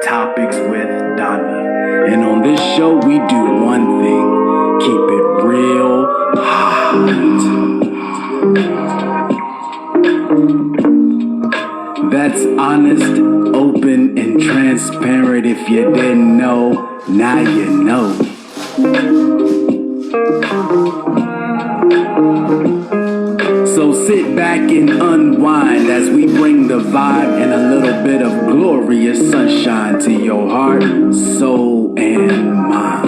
Topics with Donna. And on this show, we do one thing: keep it real hot. That's honest, open, and transparent. If you didn't know, now you know. So sit back and unwind as we bring the vibe and a little bit of glorious sunshine to your heart, soul, and mind.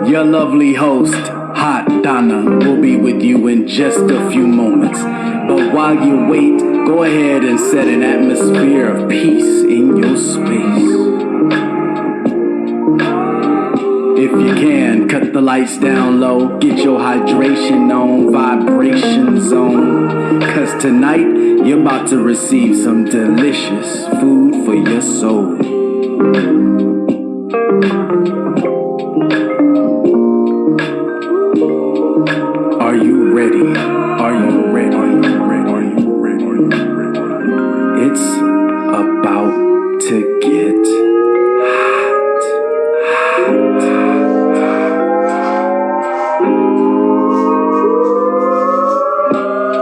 Your lovely host, Hot Donna, will be with you in just a few moments. But while you wait, go ahead and set an atmosphere of peace in your space. If you can, cut the lights down low, get your hydration on, vibrations on. Cause tonight, you're about to receive some delicious food for your soul. Are you ready? Are you ready? Are you ready? Are you ready? Are you ready? It's about to get hot.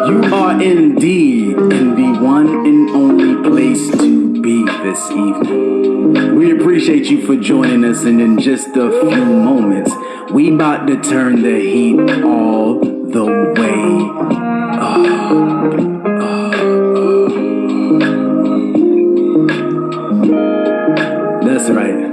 You are indeed in the one and only place to be this evening. We appreciate you for joining us, and in just a few moments, we about to turn the heat all the way That's right.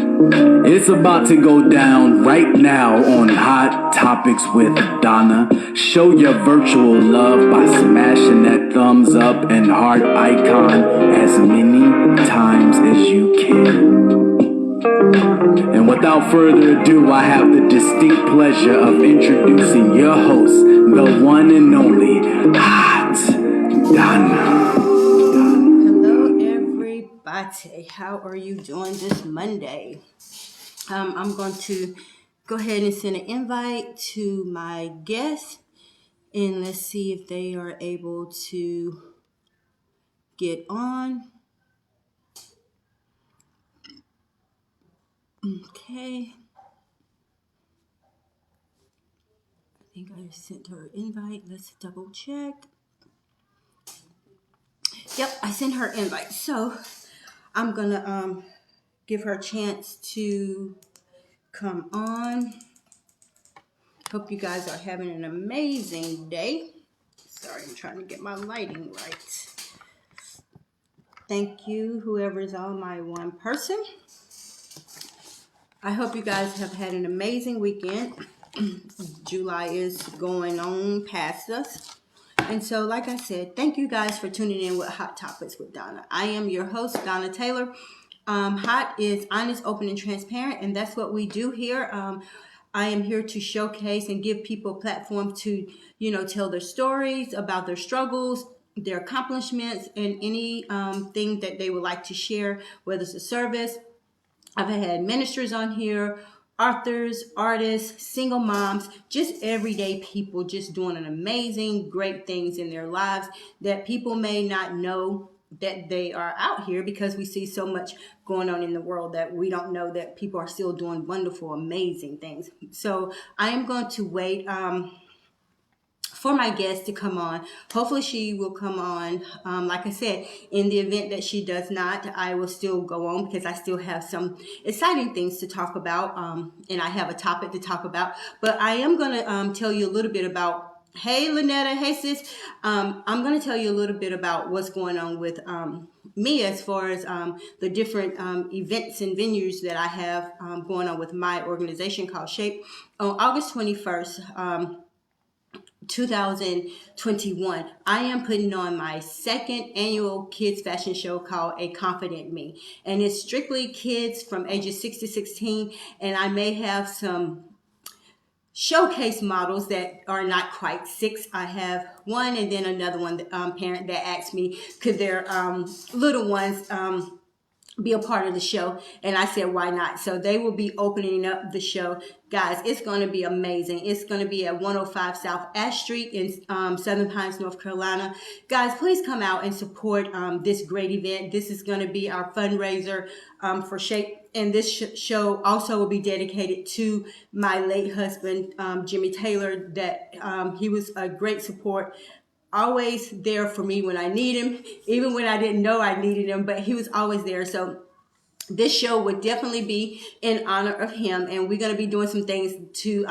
It's about to go down right now on Hot Topics with Donna. Show your virtual love by smashing that thumbs up and heart icon as many times as you can. And without further ado, I have the distinct pleasure of introducing your host, the one and only Hot Donna. Hello, everybody. How are you doing this Monday? I'm going to go ahead and send an invite to my guests, and let's see if they are able to get on. Okay. I think I sent her an invite. Let's double check. Yep, I sent her an invite. So I'm going to give her a chance to come on. Hope you guys are having an amazing day. Sorry, I'm trying to get my lighting right. Thank you, whoever's on my one person. I hope you guys have had an amazing weekend. July is going on past us. And so, like I said, thank you guys for tuning in with Hot Topics with Donna. I am your host, Donna Taylor. Hot is honest, open, and transparent, and that's what we do here. I am here to showcase and give people a platform to, tell their stories about their struggles, their accomplishments, and any thing that they would like to share, whether it's a service. I've had ministers on here, authors, artists, single moms, just everyday people just doing an amazing, great things in their lives that people may not know that they are out here, because we see so much going on in the world that we don't know that people are still doing wonderful, amazing things. So I am going to wait for my guest to come on. Hopefully she will come on. Like I said, in the event that she does not, I will still go on because I still have some exciting things to talk about, and I have a topic to talk about. But I am going to tell you a little bit about, hey Lynetta, hey sis, I'm going to tell you a little bit about what's going on with me as far as the different events and venues that I have going on with my organization called H.O.T. On August 21st, 2021, I am putting on my second annual kids fashion show called A Confident Me, and it's strictly kids from ages 6 to 16, and I may have some showcase models that are not quite 6. I have one and then another one parent that asked me could their little ones be a part of the show. And I said, why not? So they will be opening up the show. Guys, it's going to be amazing. It's going to be at 105 South Ash Street in Southern Pines, North Carolina. Guys, please come out and support this great event. This is going to be our fundraiser for Shape. And this show also will be dedicated to my late husband, Jimmy Taylor, that he was a great support, always there for me when I need him, even when I didn't know I needed him, but he was always there. So this show would definitely be in honor of him, and we're going to be doing some things to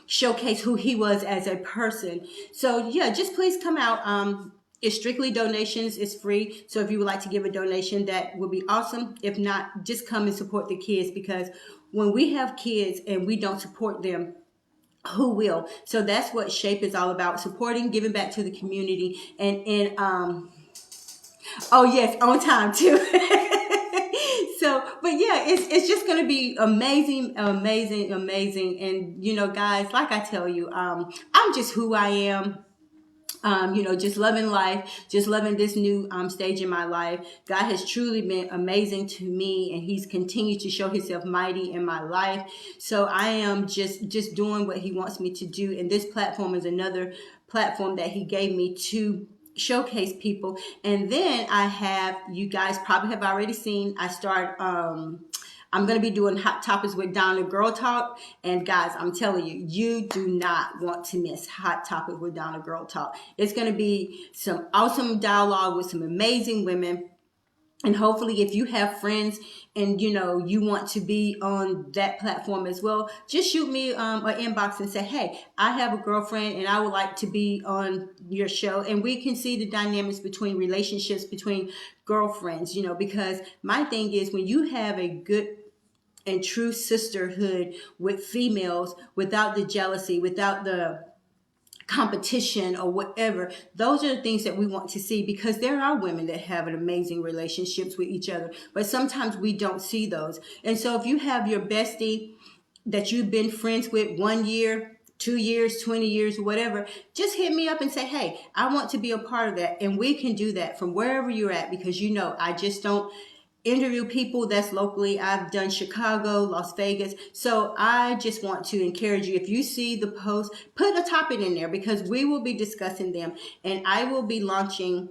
showcase who he was as a person. So yeah, just please come out. It's strictly donations. It's free. So if you would like to give a donation, that would be awesome. If not, just come and support the kids, because when we have kids and we don't support them, who will? So that's what Shape is all about: supporting, giving back to the community, and oh yes, on time too. So, but yeah, it's just gonna be amazing, amazing, amazing. And you know, guys, like I tell you, I'm just who I am. Just loving life, just loving this new stage in my life. God has truly been amazing to me, and He's continued to show Himself mighty in my life. So I am just doing what He wants me to do, and this platform is another platform that He gave me to showcase people. And then I have, you guys probably have already seen, I'm going to be doing Hot Topics with Donna Girl Talk. And guys, I'm telling you, you do not want to miss Hot Topics with Donna Girl Talk. It's going to be some awesome dialogue with some amazing women. And hopefully if you have friends and you want to be on that platform as well, just shoot me an inbox and say, hey, I have a girlfriend and I would like to be on your show. And we can see the dynamics between relationships between girlfriends, because my thing is, when you have a good and true sisterhood with females, without the jealousy, without the competition or whatever, those are the things that we want to see, because there are women that have an amazing relationships with each other, but sometimes we don't see those. And so if you have your bestie that you've been friends with 1 year, 2 years, 20 years, whatever, just hit me up and say, hey, I want to be a part of that. And we can do that from wherever you're at, because I just don't interview people that's locally. I've done Chicago, Las Vegas. So I just want to encourage you, if you see the post, put a topic in there, because we will be discussing them. And I will be launching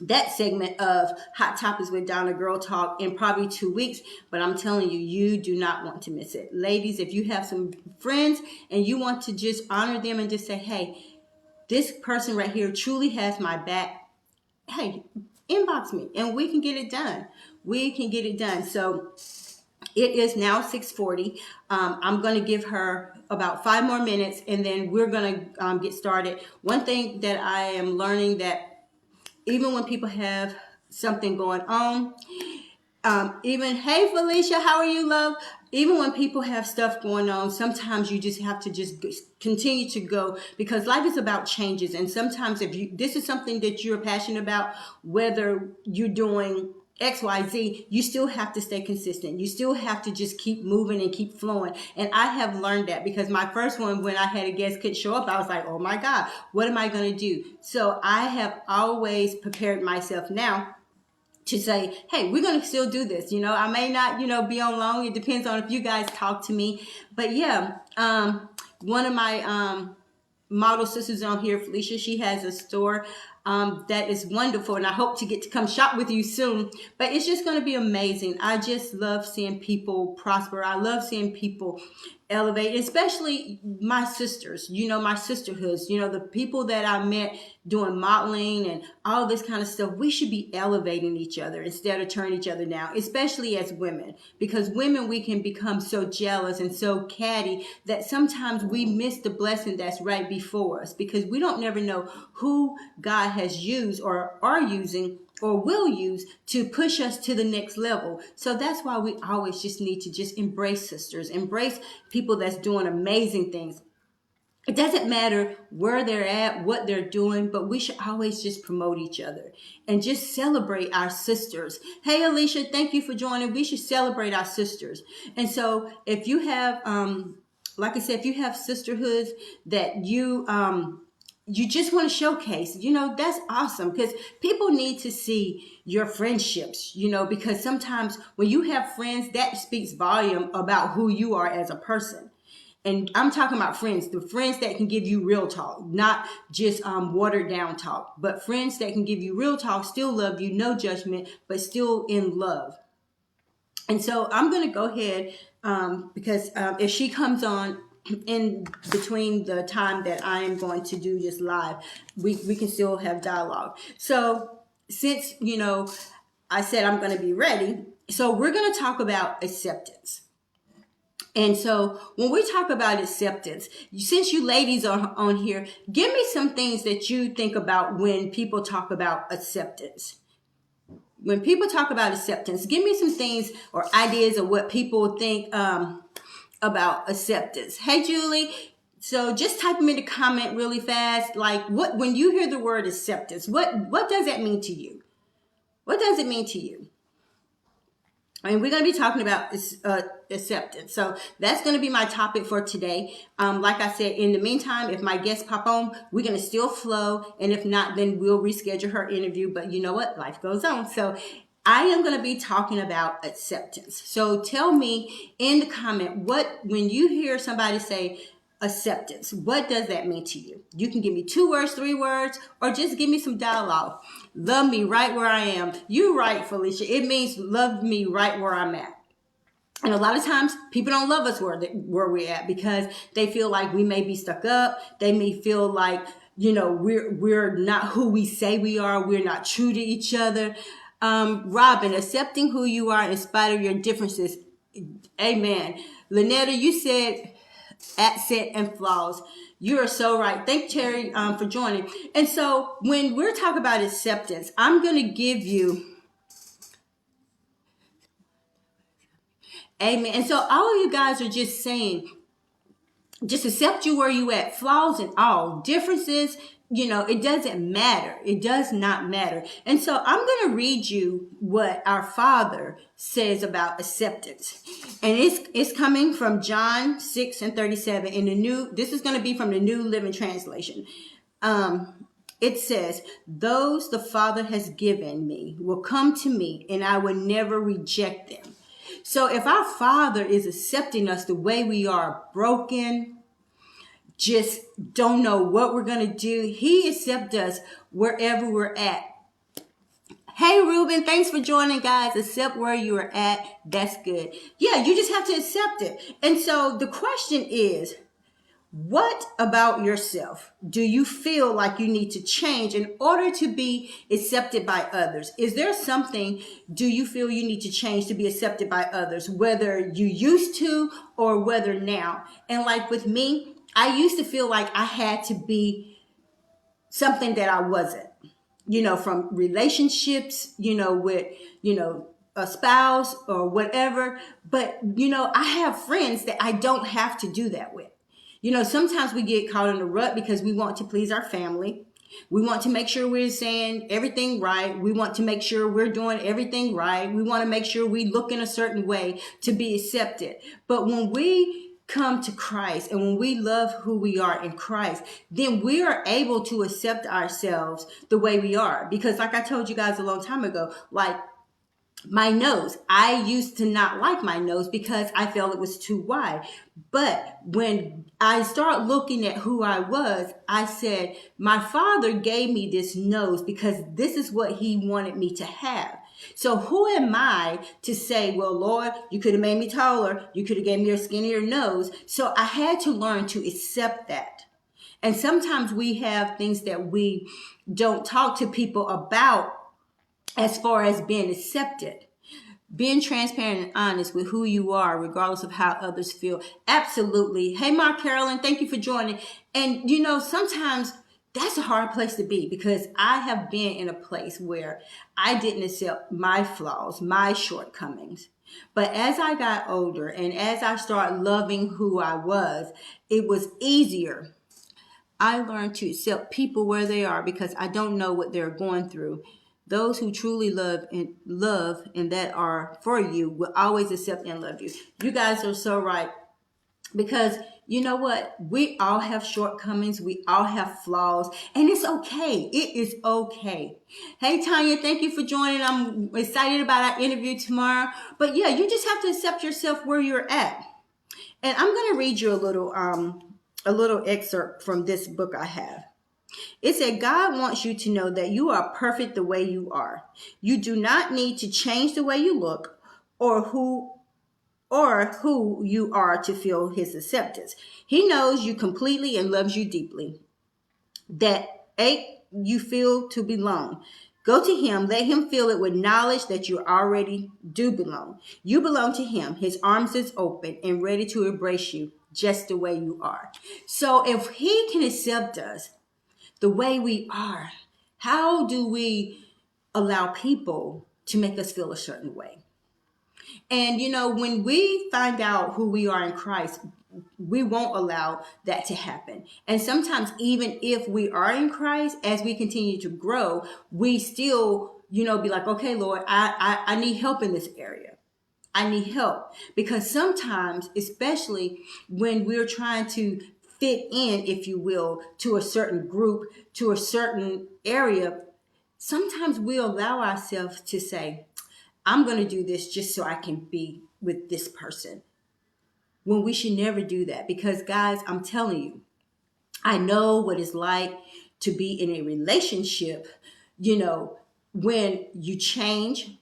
that segment of Hot Topics with Donna Girl Talk in probably 2 weeks. But I'm telling you, you do not want to miss it. Ladies, if you have some friends and you want to just honor them and just say, hey, this person right here truly has my back, hey, inbox me and we can get it done. We can get it done. So it is now 6:40. I'm going to give her about 5 more minutes, and then we're going to get started. One thing that I am learning, that even when people have something going on, even, hey Felicia, how are you, love? Even when people have stuff going on, sometimes you just have to just continue to go, because life is about changes. And sometimes if this is something that you're passionate about, whether you're doing XYZ, you still have to stay consistent. You still have to just keep moving and keep flowing. And I have learned that, because my first one, when I had a guest couldn't show up, I was like, oh my God, what am I going to do? So I have always prepared myself now to say, hey, we're going to still do this. I may not, be on long. It depends on if you guys talk to me. But yeah, one of my model sisters on here, Felicia, she has a store that is wonderful, and I hope to get to come shop with you soon. But it's just going to be amazing. I just love seeing people prosper. I love seeing people elevate, especially my sisters, my sisterhoods, the people that I met doing modeling and all this kind of stuff. We should be elevating each other instead of turning each other down, especially as women, because women, we can become so jealous and so catty that sometimes we miss the blessing that's right before us, because we don't never know who God has used or are using or will use to push us to the next level. So that's why we always just need to just embrace sisters, embrace people that's doing amazing things. It doesn't matter where they're at, what they're doing, but we should always just promote each other and just celebrate our sisters. Hey, Alicia, thank you for joining. We should celebrate our sisters. And so if you have, like I said, if you have sisterhoods that you you just want to showcase, that's awesome, because people need to see your friendships, because sometimes when you have friends, that speaks volume about who you are as a person. And I'm talking about friends, the friends that can give you real talk, not just watered down talk, but friends that can give you real talk, still love you, no judgment, but still in love. And so I'm going to go ahead, because if she comes on in between the time that I am going to do this live, we can still have dialogue. So since, I said I'm going to be ready, so we're going to talk about acceptance. And so when we talk about acceptance, since you ladies are on here, give me some things that you think about when people talk about acceptance. When people talk about acceptance, give me some things or ideas of what people think about acceptance. Hey, Julie. So just type them in the comment really fast. Like, when you hear the word acceptance, what does that mean to you? What does it mean to you? I mean, we're going to be talking about acceptance. So that's going to be my topic for today. Like I said, in the meantime, if my guests pop on, we're going to still flow. And if not, then we'll reschedule her interview. But you know what? Life goes on. So I am going to be talking about acceptance. So tell me in the comment, when you hear somebody say acceptance, what does that mean to you? You can give me 2 words, 3 words, or just give me some dialogue. Love me right where I am. You're right, Felicia. It means love me right where I'm at. And a lot of times people don't love us where we're at, because they feel like we may be stuck up. They may feel like, we're not who we say we are. We're not true to each other. Robin, accepting who you are in spite of your differences. Amen. Lynetta, you said accent and flaws. You are so right. Thank Terry for joining. And so when we're talking about acceptance, I'm going to give you, amen. And so all of you guys are just saying, just accept you where you at, flaws and all, differences, it doesn't matter. It does not matter. And so I'm going to read you what our Father says about acceptance. And it's coming from John 6:37 in this is going to be from the New Living Translation. It says, those the Father has given me will come to me, and I will never reject them. So if our Father is accepting us the way we are, broken, just don't know what we're going to do, He accepts us wherever we're at. Hey, Ruben, thanks for joining, guys. Accept where you are at. That's good. Yeah, you just have to accept it. And so the question is, what about yourself do you feel like you need to change in order to be accepted by others? Is there something do you feel you need to change to be accepted by others, whether you used to or whether now? And like with me, I used to feel like I had to be something that I wasn't, from relationships, with, a spouse or whatever. But, I have friends that I don't have to do that with. Sometimes we get caught in a rut because we want to please our family. We want to make sure we're saying everything right. We want to make sure we're doing everything right. We want to make sure we look in a certain way to be accepted. But when we come to Christ and when we love who we are in Christ, then we are able to accept ourselves the way we are. Because like I told you guys a long time ago, like, my nose, I used to not like my nose because I felt it was too wide. But when I started looking at who I was, I said, my Father gave me this nose because this is what He wanted me to have. So who am I to say, well, Lord, you could have made me taller. You could have gave me a skinnier nose. So I had to learn to accept that. And sometimes we have things that we don't talk to people about as far as being accepted. Being transparent and honest with who you are, regardless of how others feel. Absolutely. Hey, Mark Carolyn, thank you for joining. And, sometimes that's a hard place to be, because I have been in a place where I didn't accept my flaws, my shortcomings. But as I got older and as I started loving who I was, it was easier. I learned to accept people where they are because I don't know what they're going through. Those who truly love and that are for you will always accept and love you. You guys are so right. Because you know what? We all have shortcomings. We all have flaws, and it's okay. It is okay. Hey, Tanya, thank you for joining. I'm excited about our interview tomorrow. But yeah, you just have to accept yourself where you're at. And I'm going to read you a little excerpt from this book I have. It said, God wants you to know that you are perfect the way you are. You do not need to change the way you look or who you are to feel his acceptance. He knows you completely and loves you deeply. That ache you feel to belong. Go to him, let him feel it with knowledge that you already do belong. You belong to him. His arms is open and ready to embrace you just the way you are. So if he can accept us the way we are, how do we allow people to make us feel a certain way? And when we find out who we are in Christ, we won't allow that to happen. And sometimes, even if we are in Christ, as we continue to grow, we still, be like, okay, Lord, I need help in this area. I need help. Because sometimes, especially when we're trying to fit in, if you will, to a certain group, to a certain area, sometimes we allow ourselves to say, I'm going to do this just so I can be with this person. When we should never do that. Because, guys, I'm telling you, I know what it's like to be in a relationship, when you change,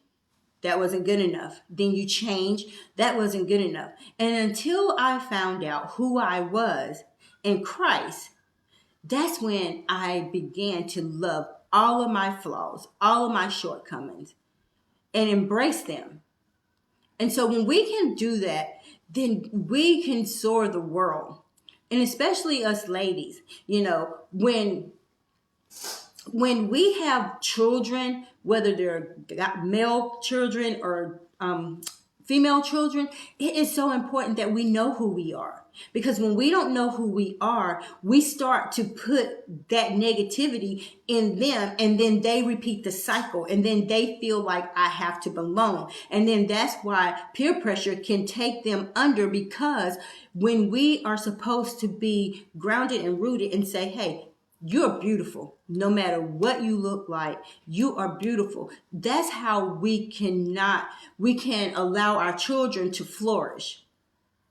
that wasn't good enough. Then you change, that wasn't good enough. And until I found out who I was in Christ, that's when I began to love all of my flaws, all of my shortcomings, and embrace them. And so when we can do that, then we can soar the world. And especially us ladies, when we have children, whether they're male children or female children, it is so important that we know who we are. Because when we don't know who we are, we start to put that negativity in them, and then they repeat the cycle, and then they feel like I have to belong. And then that's why peer pressure can take them under, because when we are supposed to be grounded and rooted and say, hey, you're beautiful. No matter what you look like, you are beautiful. That's how we can allow our children to flourish.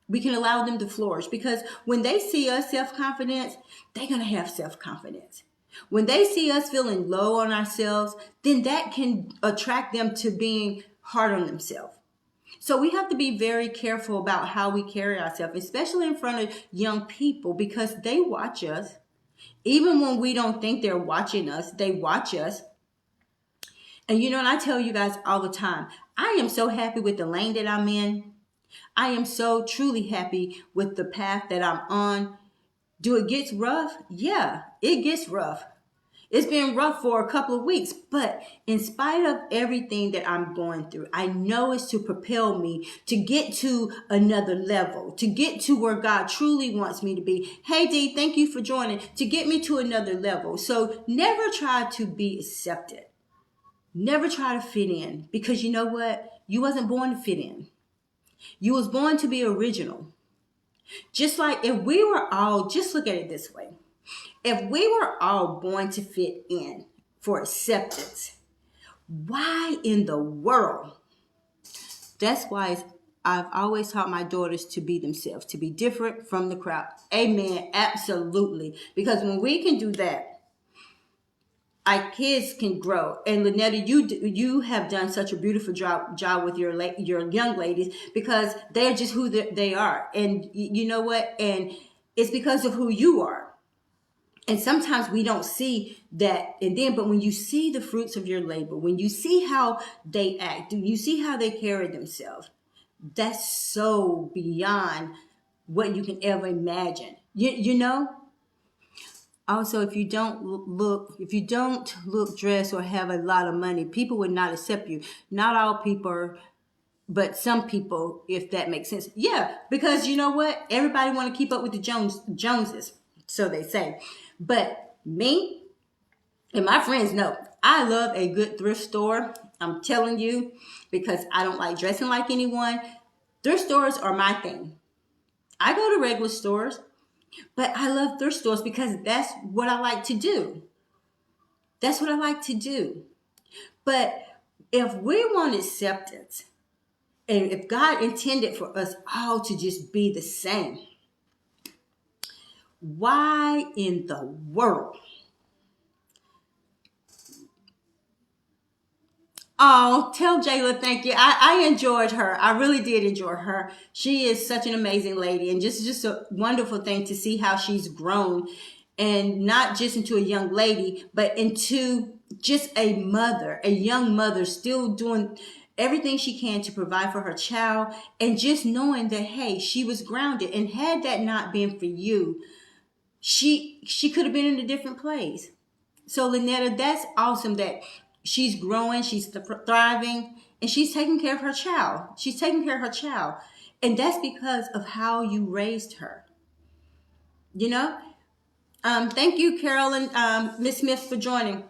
We can allow them to flourish, because when they see us self-confidence, they're going to have self-confidence. When they see us feeling low on ourselves, then that can attract them to being hard on themselves. So we have to be very careful about how we carry ourselves, especially in front of young people, because they watch us. Even when we don't think they're watching us, they watch us. And and I tell you guys all the time, I am so happy with the lane that I'm in. I am so truly happy with the path that I'm on. Do it get rough? Yeah, it gets rough. It's been rough for a couple of weeks, but in spite of everything that I'm going through, I know it's to propel me to get to another level, to get to where God truly wants me to be. Hey, Dee, thank you for joining, to get me to another level. So never try to be accepted. Never try to fit in, because you know what? You wasn't born to fit in. You was born to be original. Just like if we were all, just look at it this way. If we were all born to fit in for acceptance, why in the world? That's why I've always taught my daughters to be themselves, to be different from the crowd. Amen. Absolutely. Because when we can do that, our kids can grow. And Lynetta, you have done such a beautiful job with your young ladies, because they're just who they are. And you know what? And it's because of who you are. And sometimes we don't see that. But when you see the fruits of your labor, when you see how they act, you see how they carry themselves, that's so beyond what you can ever imagine. You know? Also, if you don't look dressed or have a lot of money, people would not accept you. Not all people, but some people, if that makes sense. Yeah, because you know what? Everybody want to keep up with the Joneses, so they say. But me and my friends know I love a good thrift store. I'm telling you, because I don't like dressing like anyone. Thrift stores are my thing. I go to regular stores, but I love thrift stores because that's what I like to do. That's what I like to do. But if we want acceptance, and if God intended for us all to just be the same, why in the world? Oh, tell Jayla thank you. I enjoyed her. I really did enjoy her. She is such an amazing lady, and just a wonderful thing to see how she's grown, and not just into a young lady, but into just a mother, a young mother, still doing everything she can to provide for her child, and just knowing that hey, she was grounded, and had that not been for you, she could have been in a different place. So Lynetta, that's awesome that she's growing, she's thriving, and she's taking care of her child. She's taking care of her child. And that's because of how you raised her. You know? Thank you, Carol and Miss Smith, for joining.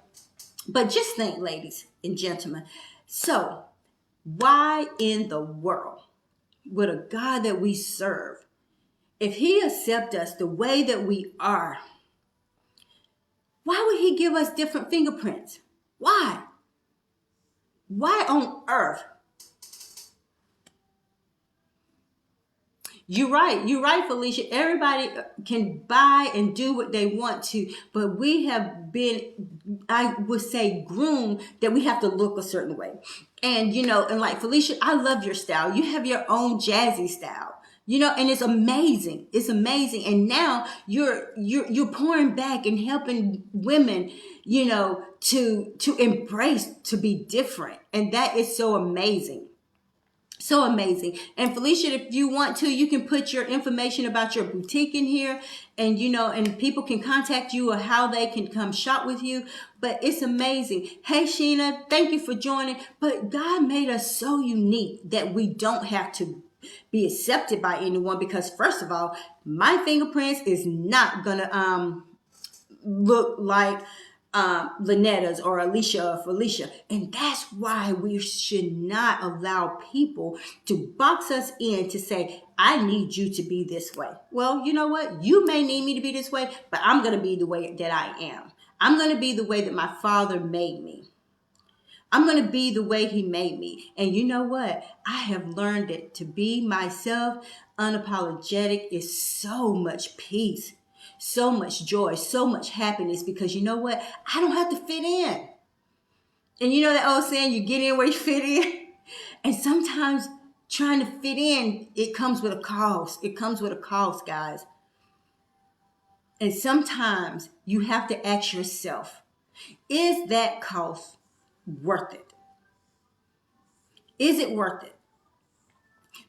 But just think, ladies and gentlemen. So, why in the world would a God that we serve, if he accept us the way that we are, why would he give us different fingerprints? Why? Why on earth? You're right. You're right, Felicia. Everybody can buy and do what they want to, but we have been, I would say, groomed that we have to look a certain way. And, and like Felicia, I love your style. You have your own jazzy style. And it's amazing. It's amazing. And now you're pouring back and helping women, to embrace, to be different. And that is so amazing. So amazing. And Felicia, if you want to, you can put your information about your boutique in here, and and people can contact you or how they can come shop with you. But it's amazing. Hey Sheena, thank you for joining. But God made us so unique that we don't have to be accepted by anyone, because first of all, my fingerprints is not gonna look like Lynetta's or Alicia or Felicia. And that's why we should not allow people to box us in to say, I need you to be this way. Well, you know what? You may need me to be this way, but I'm going to be the way that I am. I'm going to be the way that my Father made me. I'm going to be the way he made me. And you know what? I have learned that to be myself, unapologetic, is so much peace, so much joy, so much happiness, because you know what? I don't have to fit in. And you know that old saying, you get in where you fit in? And sometimes trying to fit in, it comes with a cost. It comes with a cost, guys. And sometimes you have to ask yourself, is that cost worth it? Is it worth it?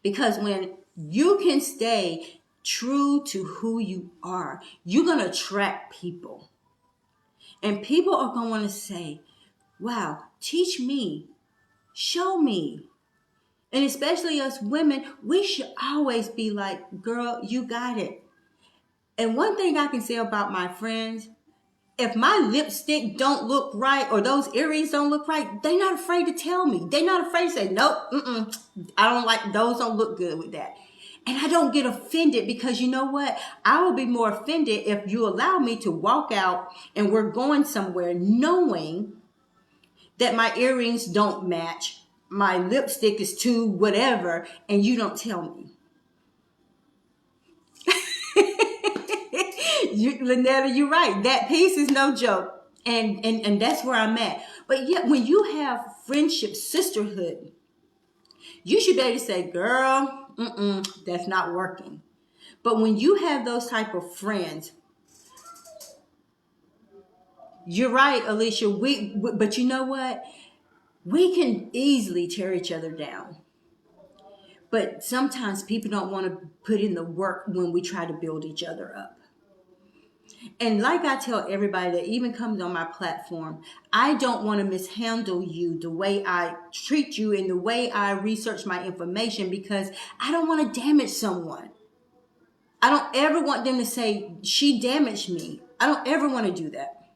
Because when you can stay true to who you are, you're going to attract people. And people are going to want to say, wow, teach me, show me. And especially us women, we should always be like, girl, you got it. And one thing I can say about my friends, if my lipstick don't look right or those earrings don't look right, they're not afraid to tell me. They're not afraid to say, nope, I don't like, those don't look good with that. And I don't get offended, because you know what? I will be more offended if you allow me to walk out and we're going somewhere knowing that my earrings don't match, my lipstick is too whatever, and you don't tell me. Lynetta, you're right. That piece is no joke. And that's where I'm at. But yet, when you have friendship, sisterhood, you should be able to say, girl, that's not working. But when you have those type of friends, you're right, Alicia. But you know what? We can easily tear each other down. But sometimes people don't want to put in the work when we try to build each other up. And like I tell everybody that even comes on my platform, I don't want to mishandle you the way I treat you and the way I research my information, because I don't want to damage someone. I don't ever want them to say, she damaged me. I don't ever want to do that.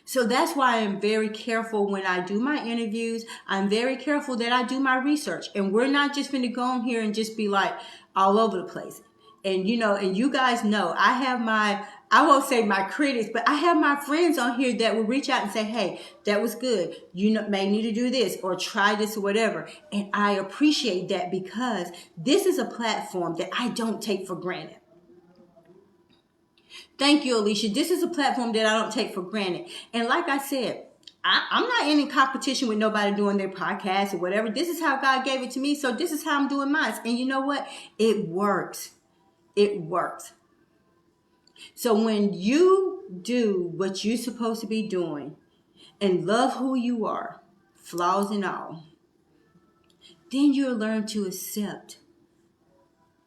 So that's why I'm very careful when I do my interviews. I'm very careful that I do my research. And we're not just going to go on here and just be like all over the place. And and you guys know, I won't say my critics, but I have my friends on here that will reach out and say, hey, that was good. May need to do this or try this or whatever. And I appreciate that because this is a platform that I don't take for granted. Thank you, Alicia. This is a platform that I don't take for granted. And like I said, I'm not in competition with nobody doing their podcast or whatever. This is how God gave it to me. So this is how I'm doing mine. And you know what? It works. It works. So when you do what you're supposed to be doing and love who you are, flaws and all, then you'll learn to accept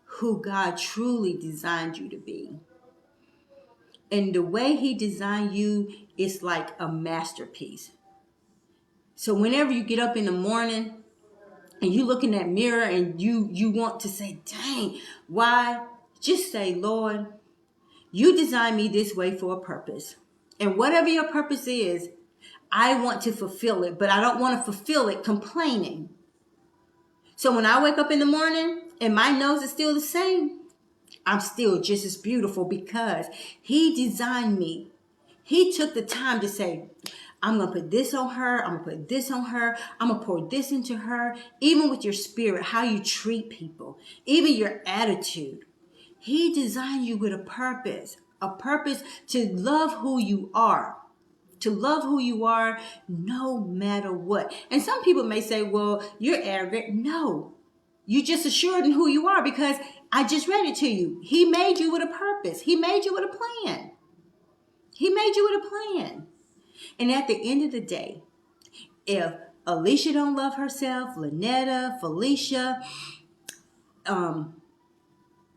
who God truly designed you to be. And the way he designed you is like a masterpiece. So whenever you get up in the morning and you look in that mirror and you want to say, dang, why? Just say, Lord, you designed me this way for a purpose. And whatever your purpose is, I want to fulfill it, but I don't want to fulfill it complaining. So when I wake up in the morning and my nose is still the same, I'm still just as beautiful because he designed me. He took the time to say, I'm going to put this on her. I'm going to put this on her. I'm going to pour this into her. Even with your spirit, how you treat people, even your attitude. He designed you with a purpose to love who you are. To love who you are no matter what. And some people may say, well, you're arrogant. No, you just assured in who you are because I just read it to you. He made you with a purpose. He made you with a plan. He made you with a plan. And at the end of the day, if Alicia don't love herself, Lynetta, Felicia,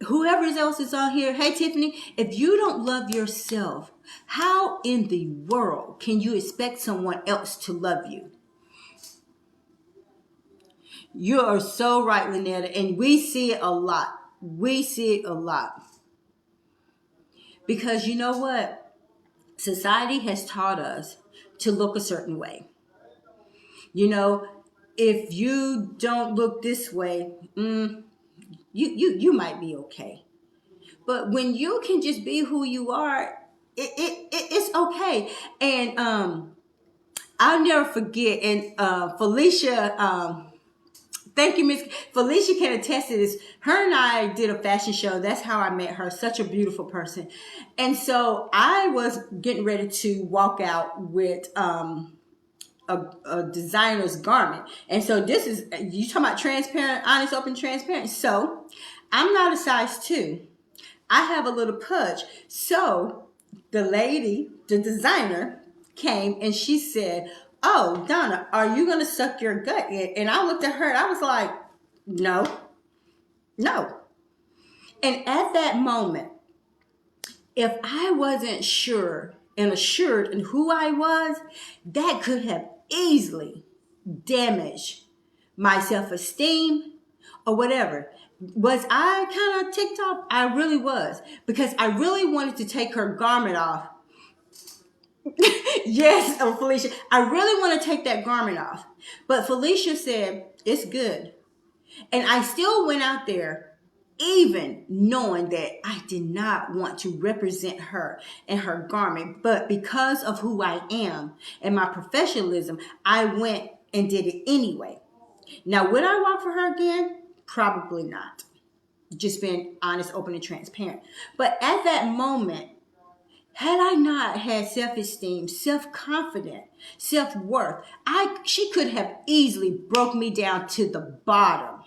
whoever else is on here, hey Tiffany, if you don't love yourself, how in the world can you expect someone else to love you? You are so right, Lynetta, and we see it a lot. We see it a lot. Because you know what? Society has taught us to look a certain way. If you don't look this way, you might be okay. But when you can just be who you are, it's okay. And I'll never forget. And Felicia, thank you, Miss Felicia, can attest to this. Her and I did a fashion show. That's how I met her. Such a beautiful person. And so I was getting ready to walk out with a designer's garment. And so this is, you talking about transparent, honest, open, transparent. So I'm not a size 2. I have a little pudge. So the lady, the designer, came and she said, oh, Donna, are you going to suck your gut in? And I looked at her and I was like, no. And at that moment, if I wasn't sure and assured in who I was, that could have easily damaged my self-esteem or whatever. Was I kind of ticked off? I really was, because I really wanted to take her garment off. Yes, Felicia, I really want to take that garment off. But Felicia said, it's good. And I still went out there even knowing that I did not want to represent her and her garment. But because of who I am and my professionalism, I went and did it anyway. Now, would I walk for her again? Probably not. Just being honest, open, and transparent. But at that moment, had I not had self-esteem, self-confidence, self-worth, she could have easily broke me down to the bottom.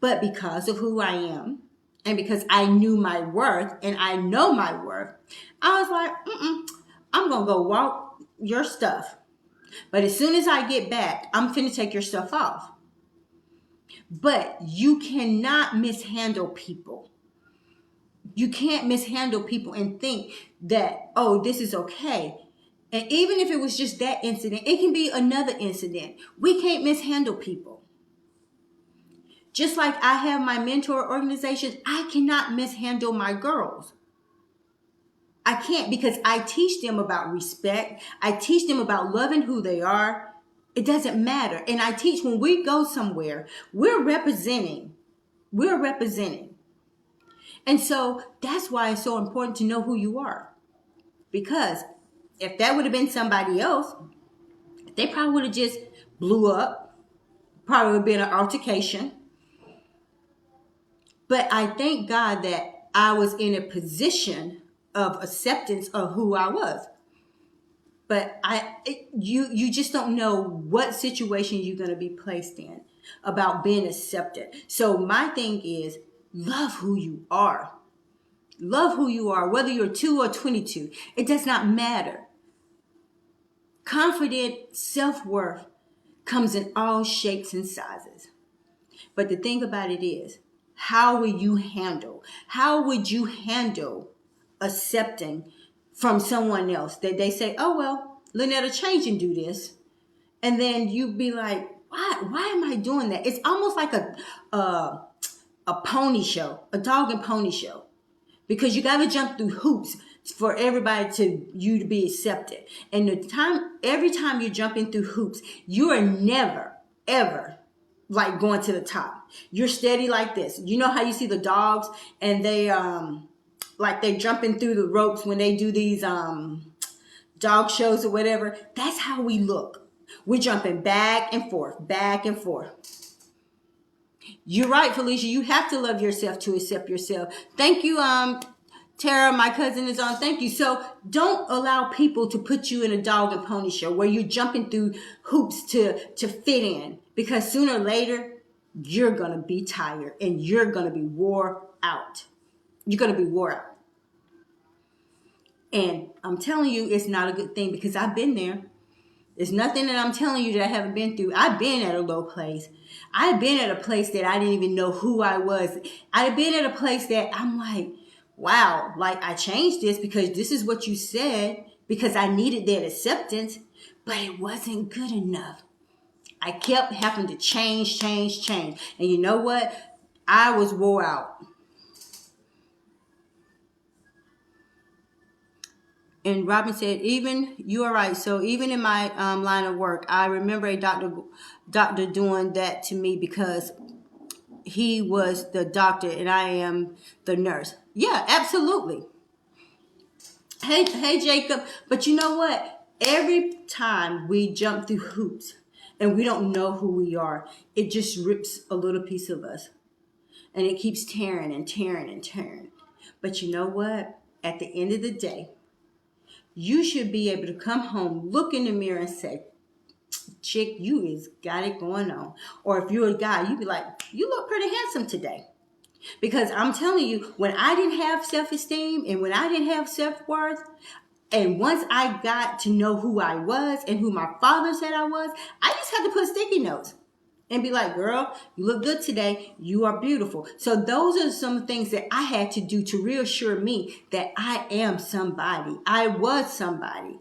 But because of who I am, and because I knew my worth, and I know my worth, I was like, I'm going to go walk your stuff. But as soon as I get back, I'm finna take your stuff off. But you cannot mishandle people. You can't mishandle people and think that, oh, this is okay. And even if it was just that incident, it can be another incident. We can't mishandle people. Just like I have my mentor organization, I cannot mishandle my girls. I can't, because I teach them about respect. I teach them about loving who they are. It doesn't matter. And I teach when we go somewhere, we're representing. And so that's why it's so important to know who you are. Because if that would have been somebody else, they probably would have just blew up, probably would have been an altercation. But I thank God that I was in a position of acceptance of who I was. But you just don't know what situation you're going to be placed in about being accepted. So my thing is, love who you are. Love who you are, whether you're 2 or 22. It does not matter. Confident self-worth comes in all shapes and sizes. But the thing about it is, how would you handle accepting from someone else that they say, oh, well, Lynetta, change and do this. And then you be like, why am I doing that? It's almost like a pony show, a dog and pony show. Because you got to jump through hoops for everybody to be accepted. And every time you're jumping through hoops, you are never, ever like going to the top. You're steady like this. You know how you see the dogs and they're jumping through the ropes when they do these dog shows or whatever. That's how we look. We're jumping back and forth, back and forth. You're right, Felicia. You have to love yourself to accept yourself. Thank you, Tara. My cousin is on. Thank you. So don't allow people to put you in a dog and pony show where you're jumping through hoops to fit in. Because sooner or later, you're going to be tired and you're going to be wore out. You're going to be wore out. And I'm telling you, it's not a good thing because I've been there. There's nothing that I'm telling you that I haven't been through. I've been at a low place. I've been at a place that I didn't even know who I was. I've been at a place that I'm like, wow, like I changed this because this is what you said because I needed that acceptance, but it wasn't good enough. I kept having to change. And you know what? I was wore out. And Robin said, even you are right. So even in my line of work, I remember a doctor doing that to me because he was the doctor and I am the nurse. Yeah, absolutely. Hey, Jacob. But you know what? Every time we jump through hoops and we don't know who we are, it just rips a little piece of us. And it keeps tearing and tearing and tearing. But you know what? At the end of the day, you should be able to come home, look in the mirror and say, chick, you is got it going on. Or if you're a guy, you be like, you look pretty handsome today. Because I'm telling you, when I didn't have self-esteem and when I didn't have self-worth, and once I got to know who I was and who my father said I was, I just had to put sticky notes and be like, girl, you look good today. You are beautiful. So those are some things that I had to do to reassure me that I am somebody. I was somebody.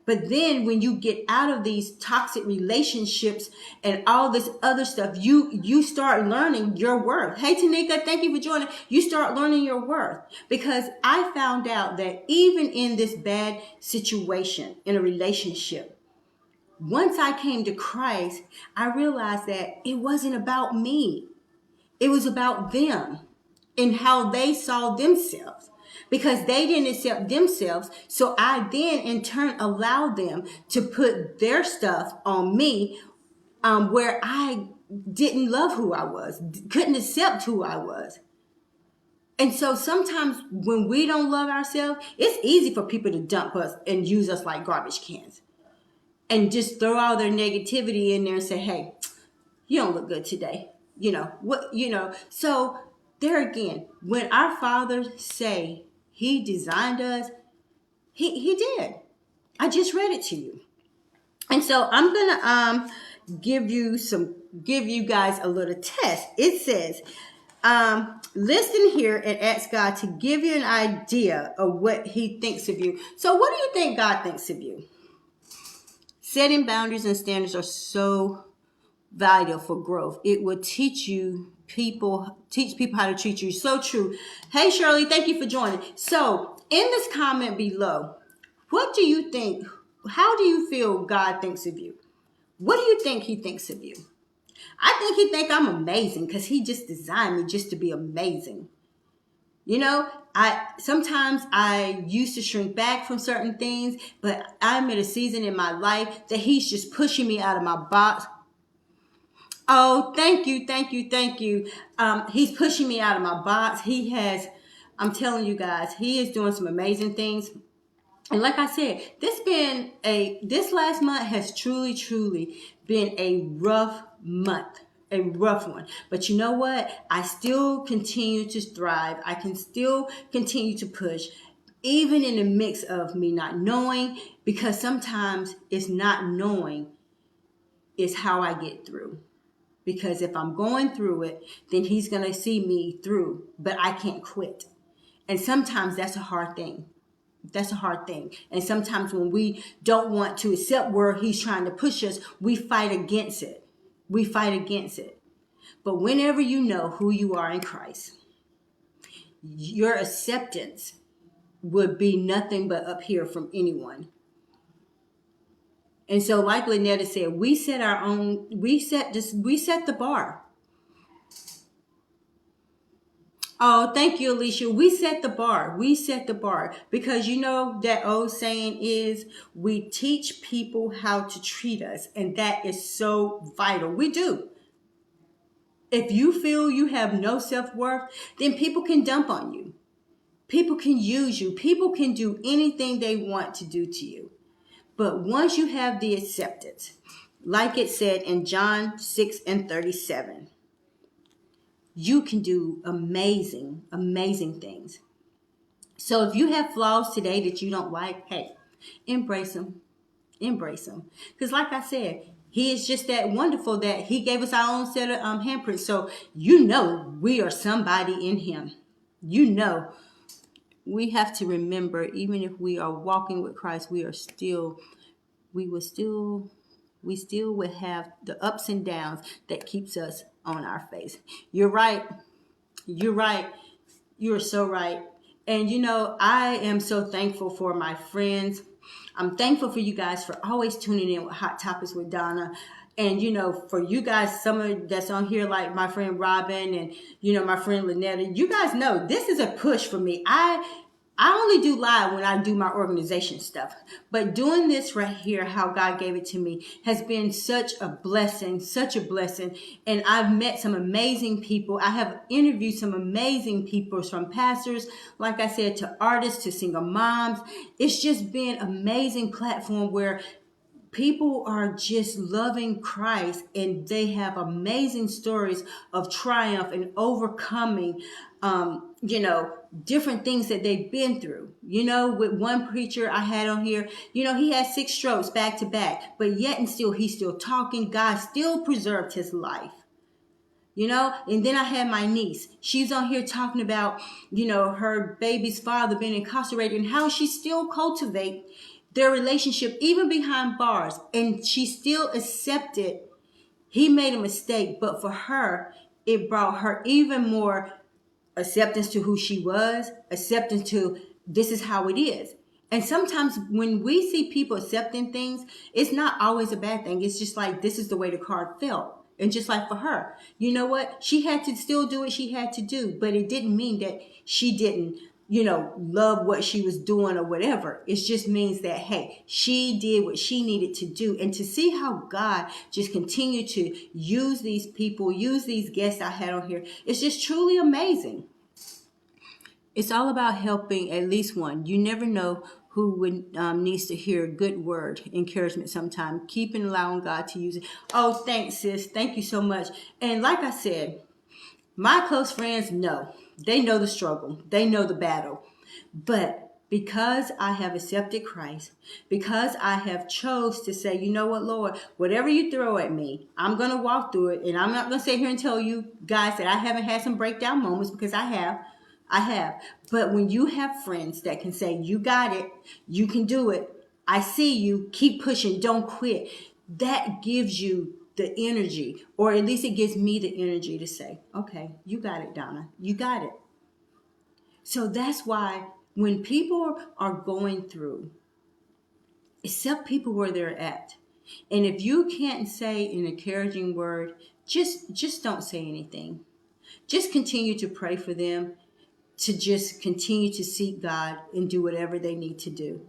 But then when you get out of these toxic relationships and all this other stuff, you start learning your worth. Hey, Tanika, thank you for joining. You start learning your worth. Because I found out that even in this bad situation, in a relationship, once I came to Christ, I realized that it wasn't about me. It was about them and how they saw themselves. Because they didn't accept themselves. So I then in turn allowed them to put their stuff on me where I didn't love who I was, couldn't accept who I was. And so sometimes when we don't love ourselves, it's easy for people to dump us and use us like garbage cans. And just throw all their negativity in there and say, hey, you don't look good today. So there again, when our Father say he designed us, he did. I just read it to you. And so I'm gonna give you guys a little test. It says, listen here and ask God to give you an idea of what he thinks of you. So what do you think God thinks of you? Setting boundaries and standards are so vital for growth. It will teach people how to treat you. So true. Hey, Shirley, thank you for joining. So in this comment below, what do you think? How do you feel God thinks of you? What do you think he thinks of you? I think he thinks I'm amazing because he just designed me just to be amazing. You know, I used to shrink back from certain things, but I'm at a season in my life that he's just pushing me out of my box. Oh, thank you, thank you, thank you. He's pushing me out of my box. I'm telling you guys, he is doing some amazing things. And like I said, this last month has truly been a rough month, a rough one. But you know what? I still continue to thrive. I can still continue to push, even in the mix of me not knowing, because sometimes it's not knowing is how I get through. Because if I'm going through it, then he's going to see me through, but I can't quit. And sometimes that's a hard thing. That's a hard thing. And sometimes when we don't want to accept where he's trying to push us, we fight against it. We fight against it. But whenever you know who you are in Christ, your acceptance would be nothing but up here from anyone. And so, like Lynetta said, we set the bar. Oh, thank you, Alicia. We set the bar. We set the bar because you know that old saying is we teach people how to treat us, and that is so vital. We do. If you feel you have no self-worth, then people can dump on you. People can use you. People can do anything they want to do to you. But once you have the acceptance, like it said in John 6:37, you can do amazing things. So if you have flaws today that you don't like, hey, embrace them. Embrace them. Because like I said, he is just that wonderful that he gave us our own set of handprints. So you know we are somebody in him. You know we have to remember, even if we are walking with Christ, we still would have the ups and downs that keeps us on our face. You're right. You're right. You're so right. And you know, I am so thankful for my friends. I'm thankful for you guys for always tuning in with Hot Topics with Donna. And you know, for you guys, some of that's on here, like my friend Robin and you know, my friend Lynetta, you guys know this is a push for me. I only do live when I do my organization stuff. But doing this right here, how God gave it to me, has been such a blessing, such a blessing. And I've met some amazing people. I have interviewed some amazing people, from pastors, like I said, to artists, to single moms. It's just been an amazing platform where people are just loving Christ and they have amazing stories of triumph and overcoming, you know, different things that they've been through. You know, with one preacher I had on here, you know, he had 6 strokes back to back, but yet and still, he's still talking. God still preserved his life. You know, and then I had my niece. She's on here talking about, you know, her baby's father being incarcerated and how she still cultivate their relationship even behind bars, and she still accepted he made a mistake, but for her it brought her even more acceptance to who she was, acceptance to this is how it is. And sometimes when we see people accepting things, it's not always a bad thing. It's just like this is the way the card felt. And just like for her, you know what? She had to still do what she had to do, but it didn't mean that she didn't, you know, love what she was doing or whatever. It just means that, hey, she did what she needed to do. And to see how God just continued to use these people, use these guests I had on here, it's just truly amazing. It's all about helping at least one. You never know who would needs to hear a good word, encouragement sometime. Keep and allowing God to use it. Oh, thanks, sis. Thank you so much. And like I said, my close friends know. They know the struggle. They know the battle. But because I have accepted Christ, because I have chose to say, you know what, Lord, whatever you throw at me, I'm going to walk through it. And I'm not going to sit here and tell you guys that I haven't had some breakdown moments, because I have. I have. But when you have friends that can say, you got it, you can do it, I see you, keep pushing, don't quit, that gives you the energy, or at least it gives me the energy to say, okay, you got it, Donna, you got it. So that's why when people are going through, accept people where they're at. And if you can't say an encouraging word, just don't say anything. Just continue to pray for them. to just continue to seek God and do whatever they need to do.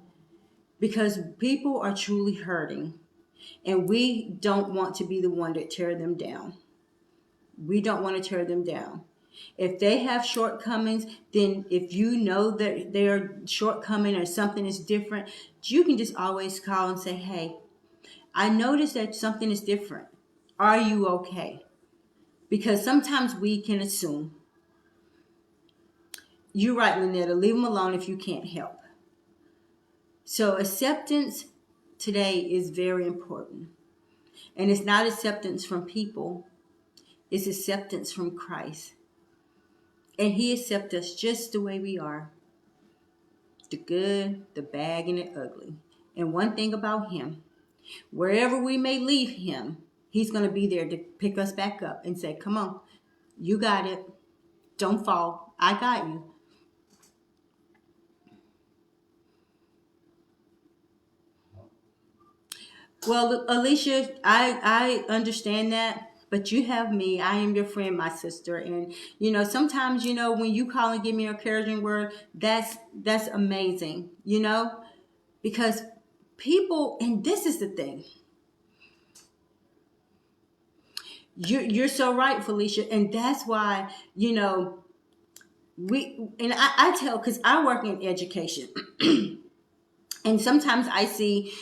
Because people are truly hurting, and we don't want to be the one that tear them down. We don't want to tear them down. If they have shortcomings, then if you know that their shortcoming or something is different, you can just always call and say, hey, I noticed that something is different. Are you okay? Because sometimes we can assume. You're right, Lynetta. Leave them alone if you can't help. So acceptance today is very important. And it's not acceptance from people. It's acceptance from Christ. And he accepts us just the way we are. The good, the bad, and the ugly. And one thing about him, wherever we may leave him, he's going to be there to pick us back up and say, come on, you got it. Don't fall. I got you. Well, Alicia, I understand that, but you have me. I am your friend, my sister. And, sometimes, when you call and give me a encouraging word, that's amazing, because people, and this is the thing. You're so right, Felicia. And that's why, I tell, because I work in education. And sometimes I see,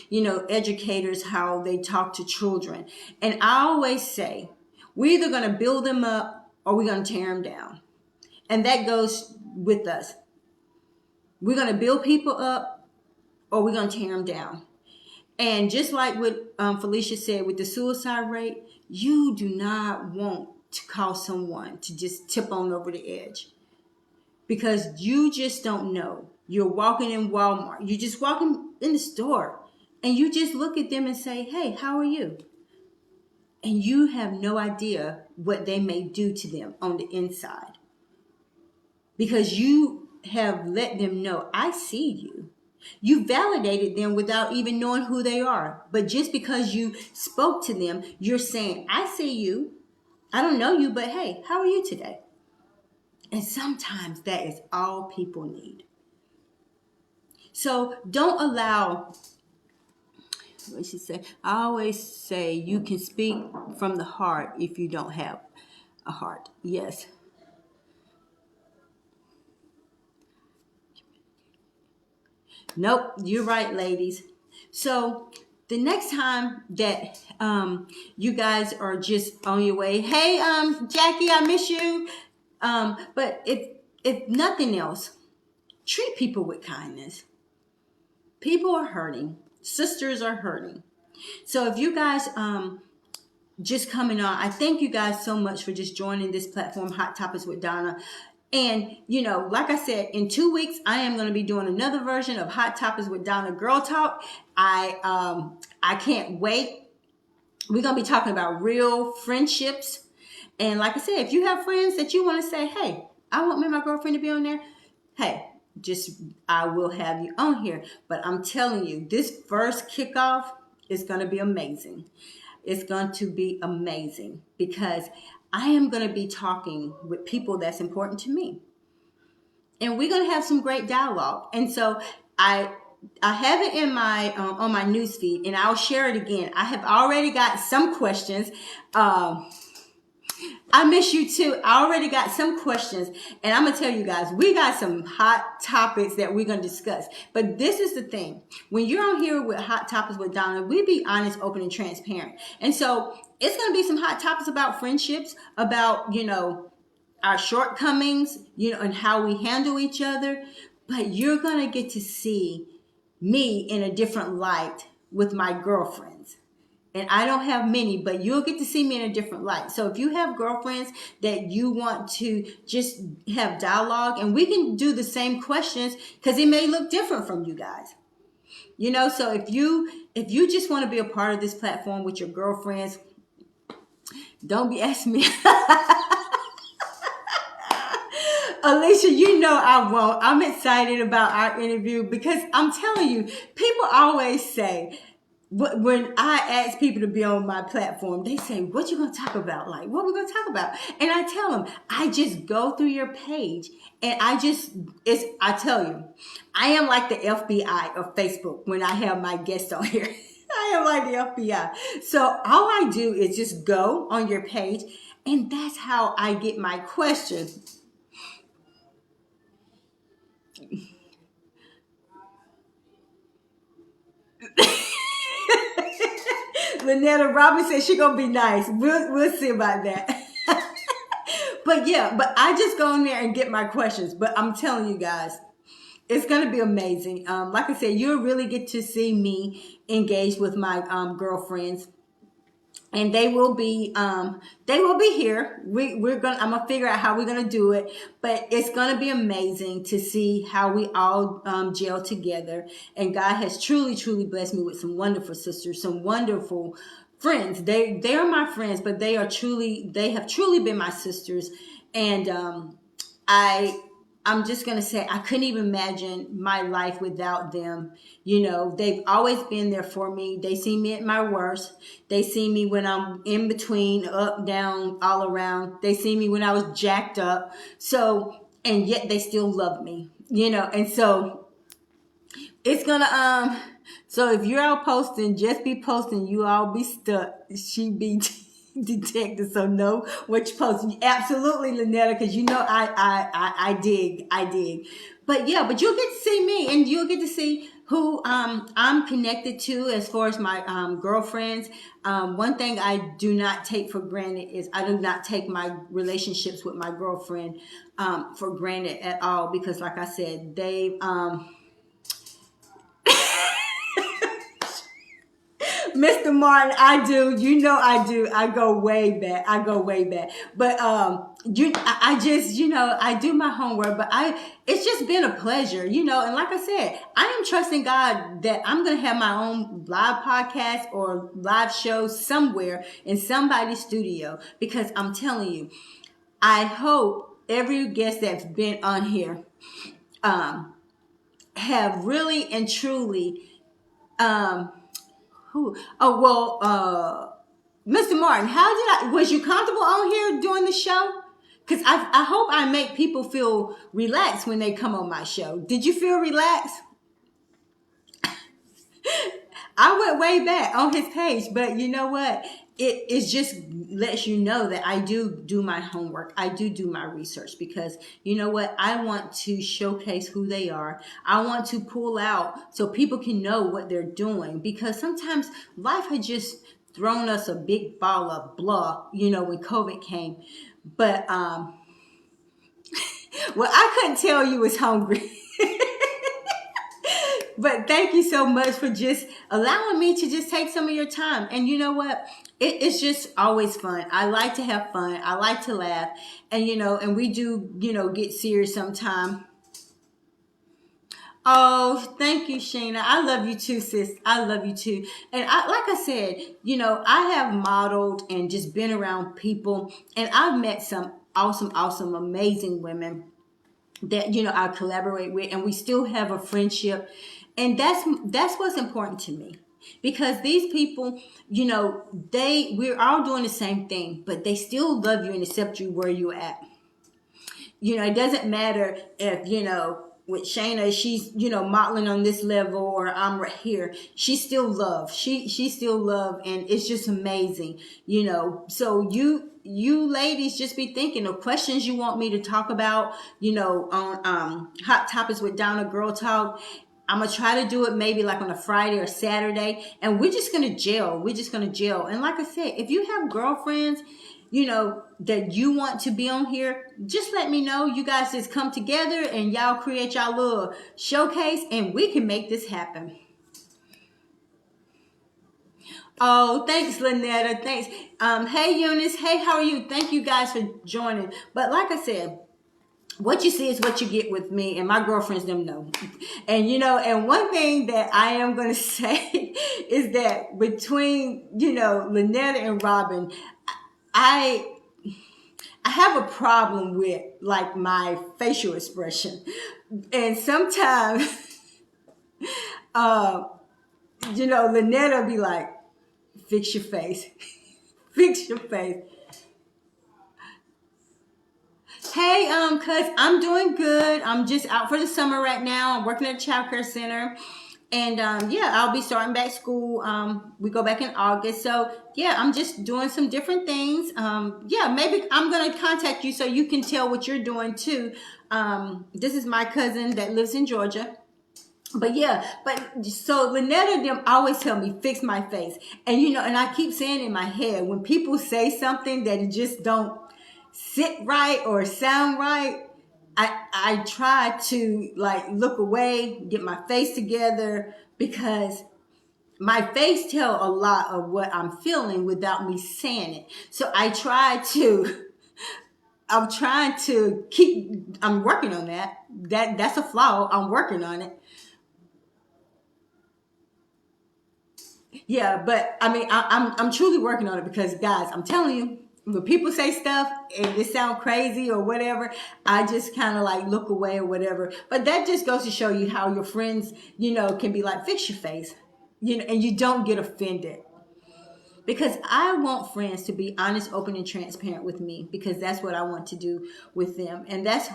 educators, how they talk to children. And I always say, we're either going to build them up or we're going to tear them down. And that goes with us. We're going to build people up or we're going to tear them down. And just like what Felicia said with the suicide rate, you do not want to cause someone to just tip on over the edge. Because you just don't know. You're walking in Walmart. You're just walking in the store. And you just look at them and say, hey, how are you? And you have no idea what they may do to them on the inside. Because you have let them know, I see you. You validated them without even knowing who they are. But just because you spoke to them, you're saying, I see you. I don't know you, but hey, how are you today? And sometimes that is all people need. So don't allow, what she said, I always say you can speak from the heart if you don't have a heart. Yes. Nope, you're right, ladies. So the next time that you guys are just on your way, hey, Jackie, I miss you. But if nothing else, treat people with kindness. People are hurting. Sisters are hurting. So if you guys just coming on, I thank you guys so much for just joining this platform, Hot Topics with Donna. And, like I said, in 2 weeks, I am going to be doing another version of Hot Topics with Donna Girl Talk. I can't wait. We're going to be talking about real friendships. And like I said, if you have friends that you want to say, hey, I want me and my girlfriend to be on there, hey, I will have you on here. But I'm telling you, this first kickoff is going to be amazing. It's going to be amazing because I am going to be talking with people that's important to me. And we're going to have some great dialogue. And so I have it in my on my newsfeed, and I'll share it again. I have already got some questions. I miss you too. I already got some questions, and I'm going to tell you guys, we got some hot topics that we're going to discuss. But this is the thing. When you're on here with Hot Topics with Donna, we be honest, open, and transparent. And so it's going to be some hot topics about friendships, about, our shortcomings, and how we handle each other. But you're going to get to see me in a different light with my girlfriends. And I don't have many, but you'll get to see me in a different light. So if you have girlfriends that you want to just have dialogue, and we can do the same questions because it may look different from you guys. So if you just want to be a part of this platform with your girlfriends, don't be asking me. Alicia, I won't. I'm excited about our interview because I'm telling you, people always say, But when I ask people to be on my platform, they say, "What you gonna talk about? Like, what we gonna talk about?" And I tell them, I just go through your page, and I tell you, I am like the FBI of Facebook when I have my guests on here. I am like the FBI. So all I do is just go on your page, and that's how I get my questions. Lynetta Robin said she gonna be nice. We'll see about that. But yeah, but I just go in there and get my questions. But I'm telling you guys, it's gonna be amazing. Like I said, you'll really get to see me engage with my girlfriends, and they will be here. I'm gonna figure out how we're gonna do it, but it's gonna be amazing to see how we all gel together. And God has truly blessed me with some wonderful sisters, some wonderful friends. They are my friends, but they have truly been my sisters. And I I'm just gonna say I couldn't even imagine my life without them. You know, they've always been there for me. They see me at my worst. They see me when I'm in between, up, down, all around. They see me when I was jacked up. So, and yet they still love me. You know, and so it's gonna so if you're out posting, just be posting. You all be stuck. She be detected. So know what you post. Absolutely, Lynetta, because you know I dig. But yeah, but you'll get to see me, and you'll get to see who I'm connected to as far as my girlfriends. One thing I do not take for granted is I do not take my relationships with my girlfriend for granted at all, because like I said, they Mr. Martin, I do. You know I do. I go way back. But I just, I do my homework. But it's just been a pleasure, And like I said, I am trusting God that I'm gonna have my own live podcast or live show somewhere in somebody's studio, because I'm telling you, I hope every guest that's been on here have really and truly who? Oh well, Mr. Martin, was you comfortable on here doing the show? Because I hope I make people feel relaxed when they come on my show. Did you feel relaxed? I went way back on his page, but you know what? It just lets you know that I do my homework. I do my research, because you know what? I want to showcase who they are. I want to pull out so people can know what they're doing, because sometimes life had just thrown us a big ball of blah, when COVID came. But well, I couldn't tell you was hungry. But thank you so much for just allowing me to just take some of your time. And you know what? It's just always fun. I like to have fun. I like to laugh. And, and we do, get serious sometime. Oh, thank you, Sheena. I love you too, sis. I love you too. And like I said, I have modeled and just been around people, and I've met some awesome, amazing women that I collaborate with, and we still have a friendship. And that's what's important to me, because these people, we're all doing the same thing, but they still love you and accept you where you're at. It doesn't matter if with Shayna, she's modeling on this level, or I'm right here. She still love. She still love, and it's just amazing. So you ladies, just be thinking of questions you want me to talk about. On Hot Topics with Donna Girl Talk. I'm gonna try to do it maybe like on a Friday or Saturday, and we're just gonna gel. And like I said, if you have girlfriends, that you want to be on here, just let me know. You guys just come together and y'all create y'all little showcase, and we can make this happen. Oh, thanks, Lynetta. Thanks. Hey, Eunice. Hey, how are you? Thank you guys for joining. But like I said, what you see is what you get with me, and my girlfriends them know. And and one thing that I am going to say is that between Lynetta and Robin, I have a problem with like my facial expression, and sometimes Lynette will be like, fix your face. Fix your face. Hey, cuz I'm doing good. I'm just out for the summer right now. I'm working at a child care center. And yeah, I'll be starting back school. We go back in August. So yeah, I'm just doing some different things. Yeah, maybe I'm gonna contact you so you can tell what you're doing too. This is my cousin that lives in Georgia. But yeah, but so Lynette and them always tell me fix my face, and and I keep saying in my head when people say something that it just don't sit right or sound right, I try to like look away, get my face together because my face tell a lot of what I'm feeling without me saying it. So I'm trying to keep. I'm working on that. That's a flaw. I'm working on it. Yeah, but I mean, I'm truly working on it because, guys, I'm telling you, when people say stuff and it sound crazy or whatever, I just kind of like look away or whatever. But that just goes to show you how your friends, can be like, fix your face, and you don't get offended. Because I want friends to be honest, open, and transparent with me because that's what I want to do with them. And that's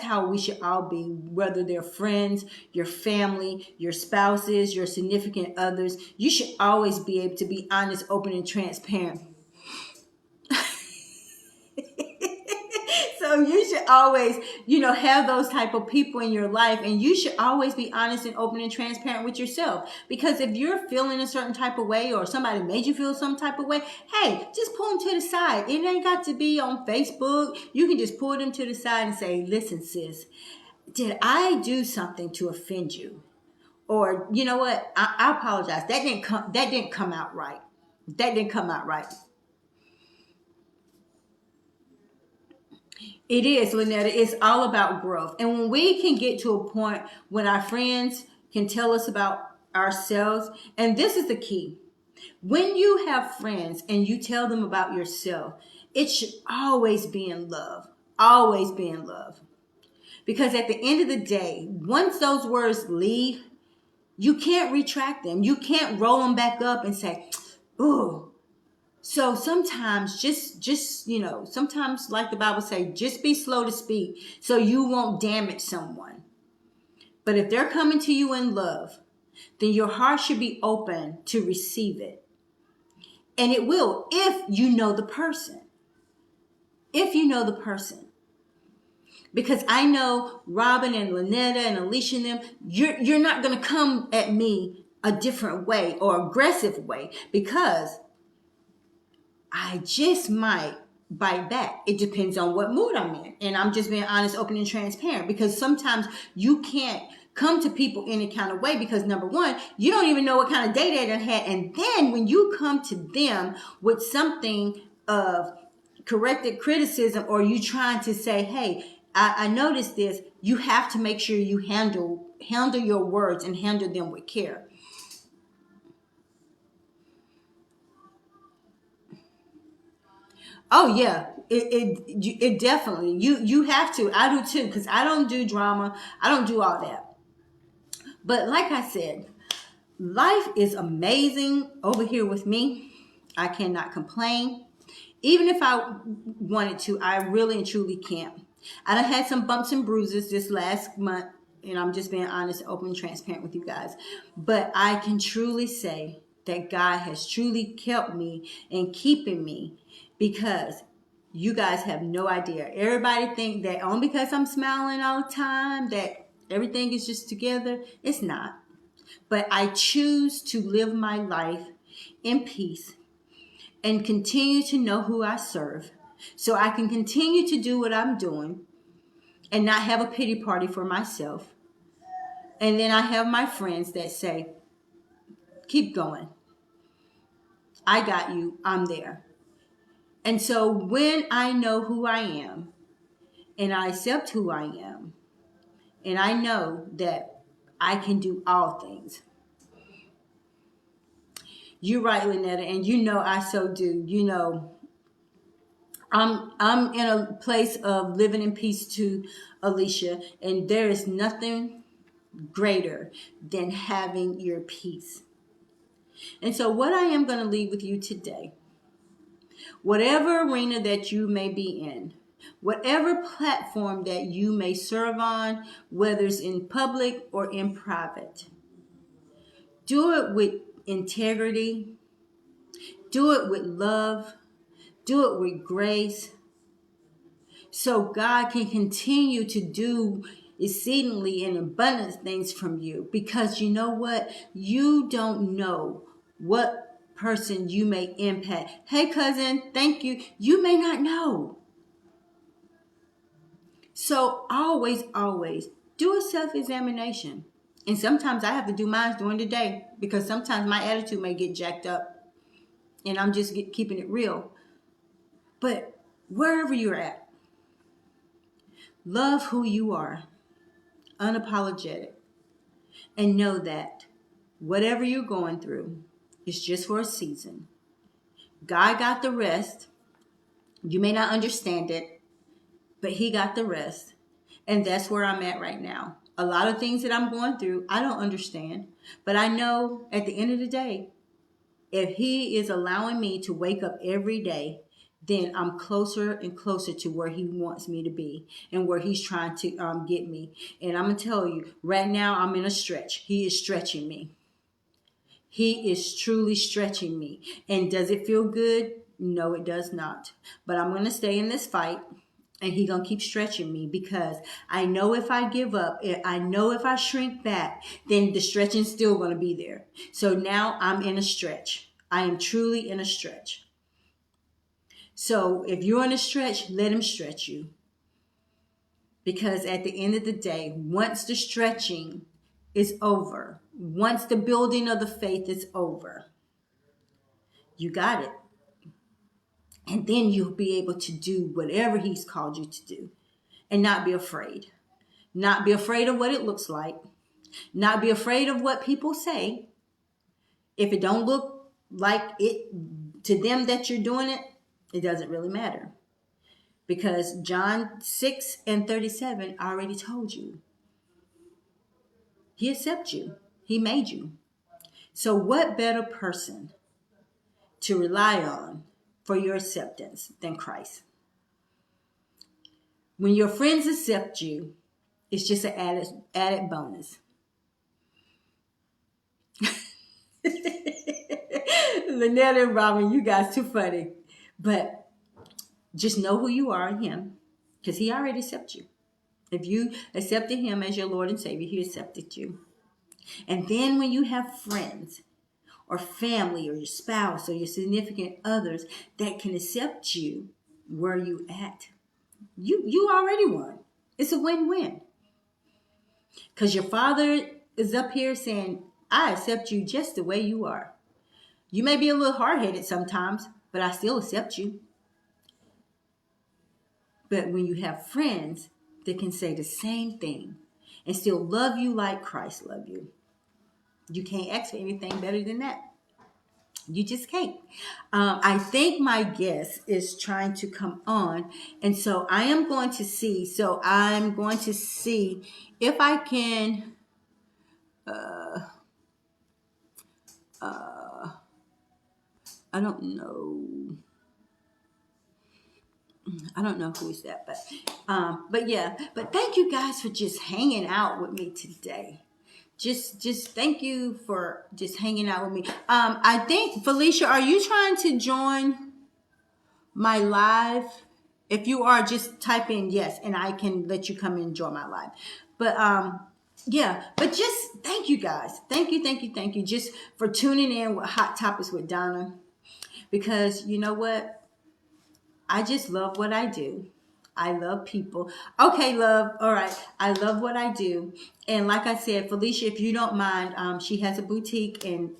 how we should all be, whether they're friends, your family, your spouses, your significant others. You should always be able to be honest, open, and transparent. So you should always, have those type of people in your life, and you should always be honest and open and transparent with yourself. Because if you're feeling a certain type of way, or somebody made you feel some type of way, hey, just pull them to the side. It ain't got to be on Facebook. You can just pull them to the side and say, "Listen, sis, did I do something to offend you?" Or you know what? I apologize. That didn't come out right. That didn't come out right. It is, Lynetta. It's all about growth. And when we can get to a point when our friends can tell us about ourselves, and this is the key. When you have friends and you tell them about yourself, it should always be in love. Always be in love. Because at the end of the day, once those words leave, you can't retract them. You can't roll them back up and say, "Ooh." So sometimes sometimes like the Bible say, just be slow to speak so you won't damage someone. But if they're coming to you in love, then your heart should be open to receive it. And it will if you know the person. If you know the person. Because I know Robin and Lynetta and Alicia and them, you're not going to come at me a different way or aggressive way because I just might bite back. It depends on what mood I'm in. And I'm just being honest, open, and transparent because sometimes you can't come to people any kind of way because number one, you don't even know what kind of day they done had. And then when you come to them with something of corrected criticism or you trying to say, "Hey, I noticed this," you have to make sure you handle your words and handle them with care. Oh yeah, it definitely you have to. I do too because I don't do drama. I don't do all that. But like I said, life is amazing over here with me. I cannot complain. Even if I wanted to, I really and truly can't. I done had some bumps and bruises this last month, and I'm just being honest, open, and transparent with you guys. But I can truly say that God has truly kept me and keeping me because you guys have no idea. Everybody think that only because I'm smiling all the time that everything is just together. It's not. But I choose to live my life in peace and continue to know who I serve so I can continue to do what I'm doing and not have a pity party for myself. And then I have my friends that say, "Keep going. I got you. I'm there." And so when I know who I am and I accept who I am and I know that I can do all things. You're right, Lynetta, and I so do. I'm in a place of living in peace to Alicia, and there is nothing greater than having your peace. And so what I am going to leave with you today, whatever arena that you may be in, whatever platform that you may serve on, whether it's in public or in private, do it with integrity, do it with love, do it with grace, so God can continue to do exceedingly and abundant things from you. Because you know what? You don't know what person you may impact. Hey, cousin, thank you. You may not know. So always, always do a self-examination. And sometimes I have to do mine during the day because sometimes my attitude may get jacked up and I'm just keeping it real. But wherever you're at, love who you are, unapologetic, and know that whatever you're going through is just for a season. God got the rest. You may not understand it, but he got the rest. And that's where I'm at right now. A lot of things that I'm going through, I don't understand. But I know at the end of the day, if he is allowing me to wake up every day, then I'm closer and closer to where he wants me to be and where he's trying to get me. And I'm going to tell you, right now I'm in a stretch. He is stretching me. He is truly stretching me. And does it feel good? No, it does not. But I'm going to stay in this fight. And he's going to keep stretching me because I know if I give up, I know if I shrink back, then the stretching's still going to be there. So now I'm in a stretch. I am truly in a stretch. So if you're in a stretch, let him stretch you. Because at the end of the day, once the stretching is over, once the building of the faith is over, you got it. And then you'll be able to do whatever he's called you to do and not be afraid. Not be afraid of what it looks like. Not be afraid of what people say. If it don't look like it to them that you're doing it, it doesn't really matter. Because John 6:37 already told you. He accepts you. He made you. So what better person to rely on for your acceptance than Christ? When your friends accept you, it's just an added bonus. Lynette and Robin, you guys too funny. But just know who you are in him because he already accepted you. If you accepted him as your Lord and Savior, he accepted you. And then when you have friends or family or your spouse or your significant others that can accept you where you at, you already won. It's a win-win. Because your Father is up here saying, I accept you just the way you are. You may be a little hard-headed sometimes, but I still accept you. But when you have friends that can say the same thing and still love you like Christ loved you, you can't ask for anything better than that. You just can't. I think my guest is trying to come on. And so I am going to see. So I'm going to see if I can. I don't know. I don't know who is that, but yeah. But thank you guys for just hanging out with me today. Just thank you for just hanging out with me. I think Felicia, are you trying to join my live? If you are, just type in yes, and I can let you come and join my live. But yeah, but just thank you guys. Thank you just for tuning in with Hot Topics with Donna. Because you know what? I just love what I do. I love people. Okay, love. All right. I love what I do. And like I said, Felicia, if you don't mind, she has a boutique, and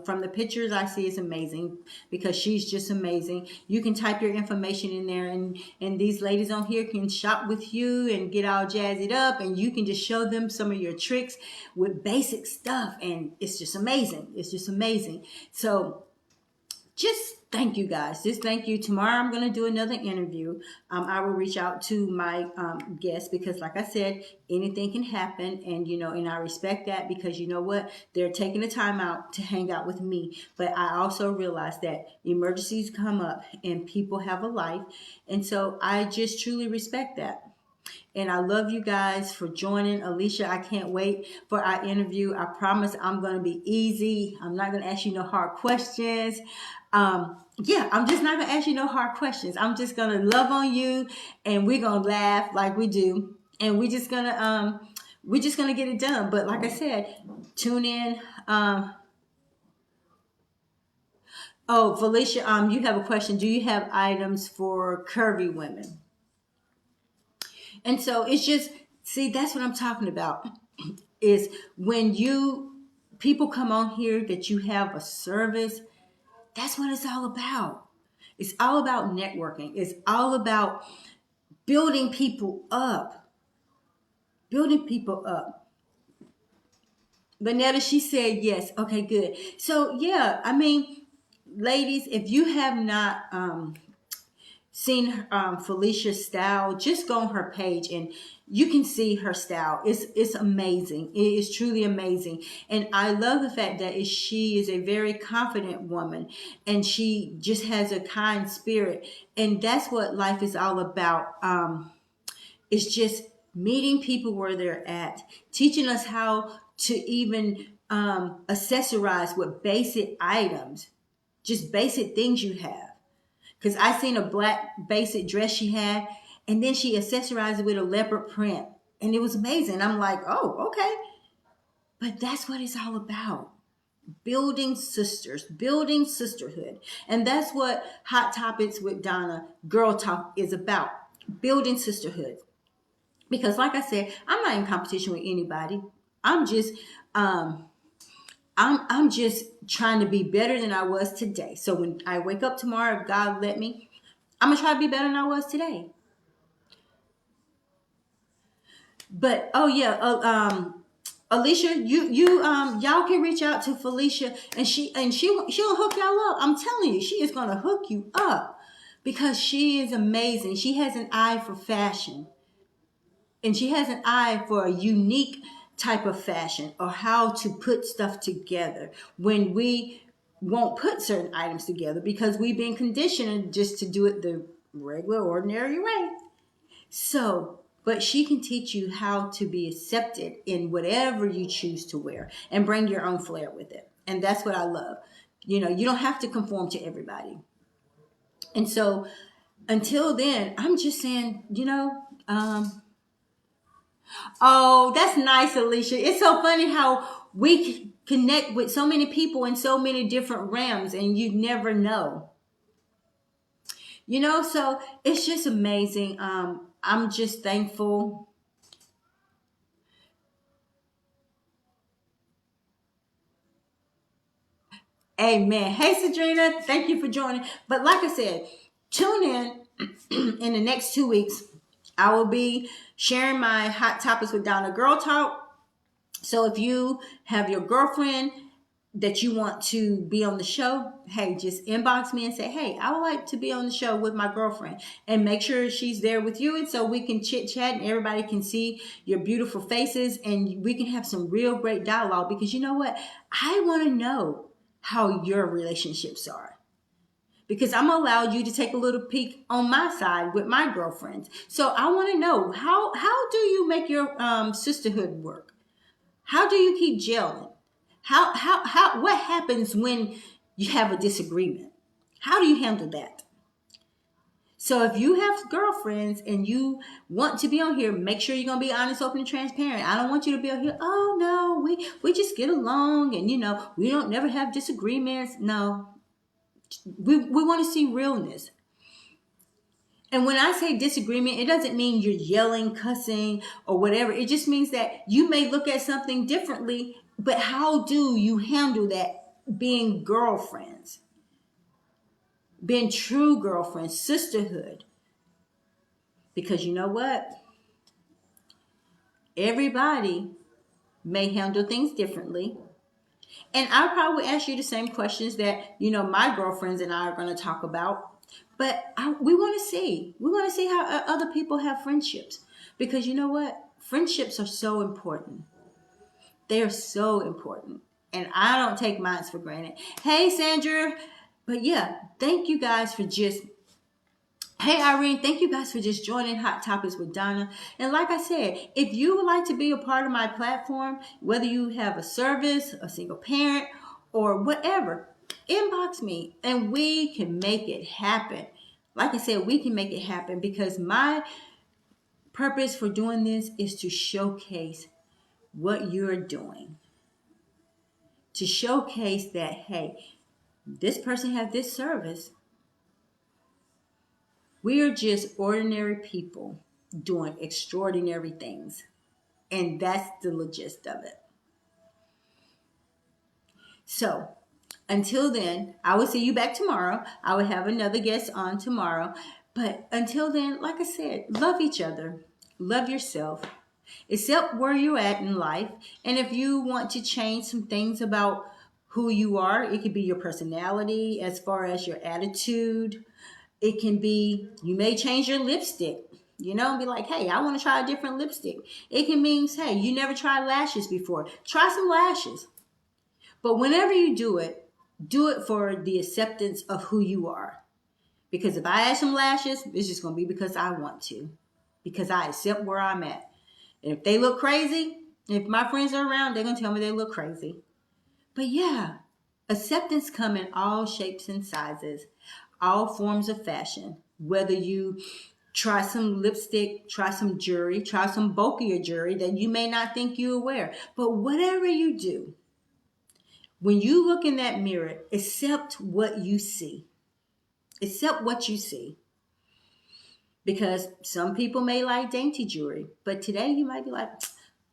from the pictures I see, it's amazing because she's just amazing. You can type your information in there, and these ladies on here can shop with you and get all jazzied up, and you can just show them some of your tricks with basic stuff, and it's just amazing. It's just amazing. So just thank you guys. Just thank you. Tomorrow I'm going to do another interview. I will reach out to my guests because, like I said, anything can happen, and and I respect that because you know what, they're taking the time out to hang out with me. But I also realize that emergencies come up and people have a life, and so I just truly respect that. And I love you guys for joining. Alicia, I can't wait for our interview. I promise I'm going to be easy. I'm not going to ask you no hard questions. Yeah, I'm just not going to ask you no hard questions. I'm just going to love on you and we're going to laugh like we do. And we're just going to get it done. But like I said, tune in. Oh, Felicia, you have a question. Do you have items for curvy women? And so it's just, see, that's what I'm talking about. Is when people come on here that you have a service, that's what it's all about. It's all about networking. It's all about building people up. Building people up. Vanetta, she said yes. Okay, good. So yeah, I mean, ladies, if you have not seen Felicia's style, just go on her page and you can see her style. It's amazing. It is truly amazing. And I love the fact that she is a very confident woman and she just has a kind spirit. And that's what life is all about. It's just meeting people where they're at, teaching us how to even accessorize with basic items, just basic things you have. Because I seen a black basic dress she had, and then she accessorized it with a leopard print. And it was amazing. I'm like, oh, okay. But that's what it's all about. Building sisters, building sisterhood. And that's what Hot Topics with Donna Girl Talk is about. Building sisterhood. Because like I said, I'm not in competition with anybody. I'm just I'm just trying to be better than I was today. So when I wake up tomorrow, if God let me, I'm gonna try to be better than I was today. But oh yeah, Alicia, y'all can reach out to Felicia, and she'll hook y'all up. I'm telling you, she is gonna hook you up because she is amazing. She has an eye for fashion, and she has an eye for a unique type of fashion or how to put stuff together when we won't put certain items together because we've been conditioned just to do it the regular, ordinary way. So, but she can teach you how to be accepted in whatever you choose to wear and bring your own flair with it. And that's what I love. You don't have to conform to everybody. And so until then, I'm just saying, oh, that's nice, Alicia. It's so funny how we connect with so many people in so many different realms and you never know. So it's just amazing. I'm just thankful. Amen. Hey, Sadrina, thank you for joining. But like I said, tune in in the next 2 weeks. I will be sharing my Hot Topics with Donna Girl Talk. So if you have your girlfriend that you want to be on the show, hey, just inbox me and say, hey, I would like to be on the show with my girlfriend, and make sure she's there with you. And so we can chit chat and everybody can see your beautiful faces and we can have some real great dialogue because you know what? I want to know how your relationships are. Because I'm allowed you to take a little peek on my side with my girlfriends. So I want to know how do you make your sisterhood work? How do you keep gelling? What happens when you have a disagreement? How do you handle that? So if you have girlfriends and you want to be on here, make sure you're gonna be honest, open, and transparent. I don't want you to be on here, oh no, we just get along and we don't never have disagreements. No. We want to see realness. And when I say disagreement, it doesn't mean you're yelling, cussing, or whatever. It just means that you may look at something differently, but how do you handle that being girlfriends? Being true girlfriends, sisterhood. Because you know what? Everybody may handle things differently. And I'll probably ask you the same questions that, my girlfriends and I are going to talk about. But we want to see. We want to see how other people have friendships. Because you know what? Friendships are so important. They are so important. And I don't take mine for granted. Hey, Sandra. But yeah, thank you guys for just Hey Irene, thank you guys for just joining Hot Topics with Donna. And like I said, if you would like to be a part of my platform, whether you have a service, a single parent, or whatever, inbox me and we can make it happen. Like I said, we can make it happen because my purpose for doing this is to showcase what you're doing. To showcase that, hey, this person has this service. We are just ordinary people doing extraordinary things. And that's the gist of it. So until then, I will see you back tomorrow. I will have another guest on tomorrow. But until then, like I said, love each other, love yourself, accept where you're at in life. And if you want to change some things about who you are, it could be your personality as far as your attitude. It can be, you may change your lipstick, be like, hey, I want to try a different lipstick. It can mean, hey, you never tried lashes before. Try some lashes. But whenever you do it for the acceptance of who you are. Because if I add some lashes, it's just going to be because I want to. Because I accept where I'm at. And if they look crazy, if my friends are around, they're going to tell me they look crazy. But yeah, acceptance comes in all shapes and sizes, all forms of fashion. Whether you try some lipstick, try some jewelry, try some bulkier jewelry that you may not think you wear. But whatever you do, when you look in that mirror, accept what you see. Accept what you see. Because some people may like dainty jewelry, but today you might be like,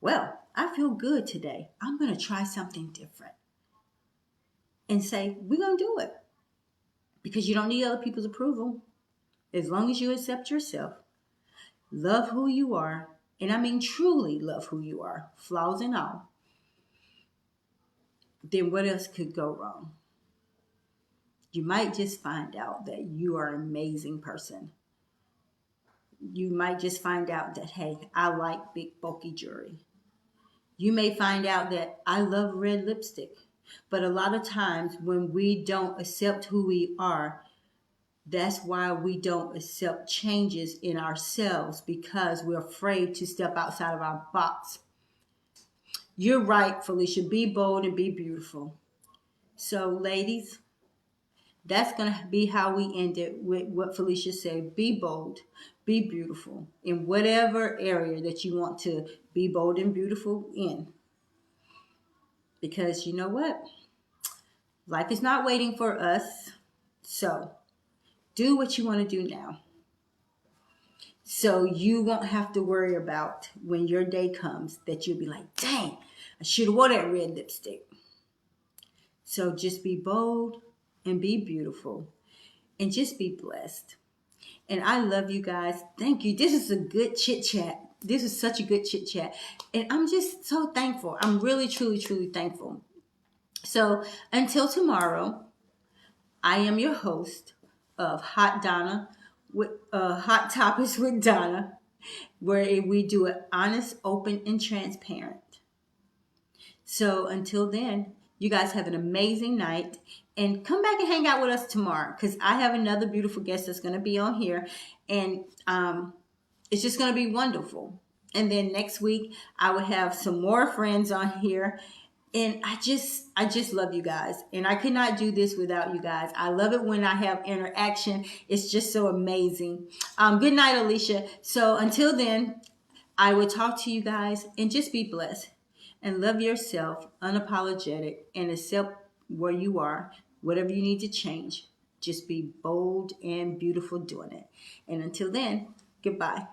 well, I feel good today. I'm going to try something different. And say, we're going to do it. Because you don't need other people's approval. As long as you accept yourself, love who you are, and I mean truly love who you are, flaws and all, then what else could go wrong? You might just find out that you are an amazing person. You might just find out that, hey, I like big bulky jewelry. You may find out that I love red lipstick. But a lot of times when we don't accept who we are, that's why we don't accept changes in ourselves, because we're afraid to step outside of our box. You're right, Felicia. Be bold and be beautiful. So, ladies, that's going to be how we end it with what Felicia said. Be bold, be beautiful in whatever area that you want to be bold and beautiful in. Because you know what? Life is not waiting for us. So, do what you want to do now. So you won't have to worry about when your day comes that you'll be like, dang, I should have worn that red lipstick. So just be bold and be beautiful and just be blessed. And I love you guys. Thank you. This is a good chit chat. This is such a good chit chat. And I'm just so thankful. I'm really, truly, truly thankful. So until tomorrow, I am your host of Hot Donna with Hot Topics with Donna, where we do it honest, open, and transparent. So until then, you guys have an amazing night, and come back and hang out with us tomorrow, because I have another beautiful guest that's going to be on here, and it's just going to be wonderful. And then next week, I will have some more friends on here. And I just love you guys. And I could not do this without you guys. I love it when I have interaction. It's just so amazing. Good night, Alicia. So until then, I will talk to you guys, and just be blessed. And love yourself, unapologetic, and accept where you are. Whatever you need to change, just be bold and beautiful doing it. And until then, goodbye.